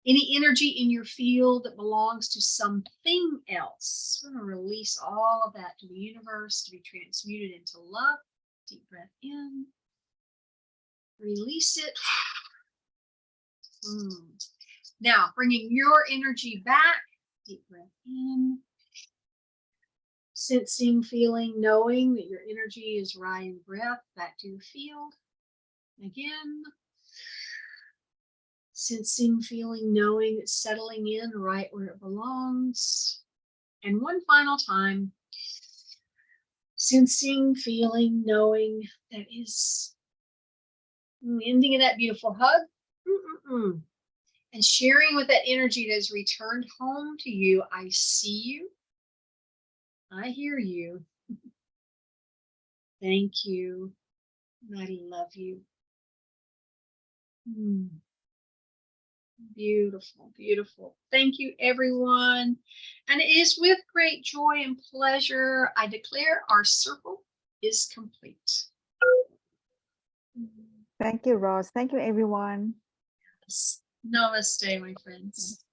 S1: Any energy in your field that belongs to something else, we're going to release all of that to the universe to be transmuted into love. Deep breath in. Release it. Now, bringing your energy back. Deep breath in. Sensing, feeling, knowing that your energy is riding breath back to your field. Again. Sensing, feeling, knowing it's settling in right where it belongs. And one final time. sensing, feeling, knowing that is ending in that beautiful hug. Mm-mm-mm. And sharing with that energy that has returned home to you. I see you. I hear you. Thank you. I love you. Beautiful, beautiful. Thank you, everyone. And it is with great joy and pleasure I declare our circle is complete.
S2: Thank you, Roz. Thank you, everyone.
S1: Namaste, my friends.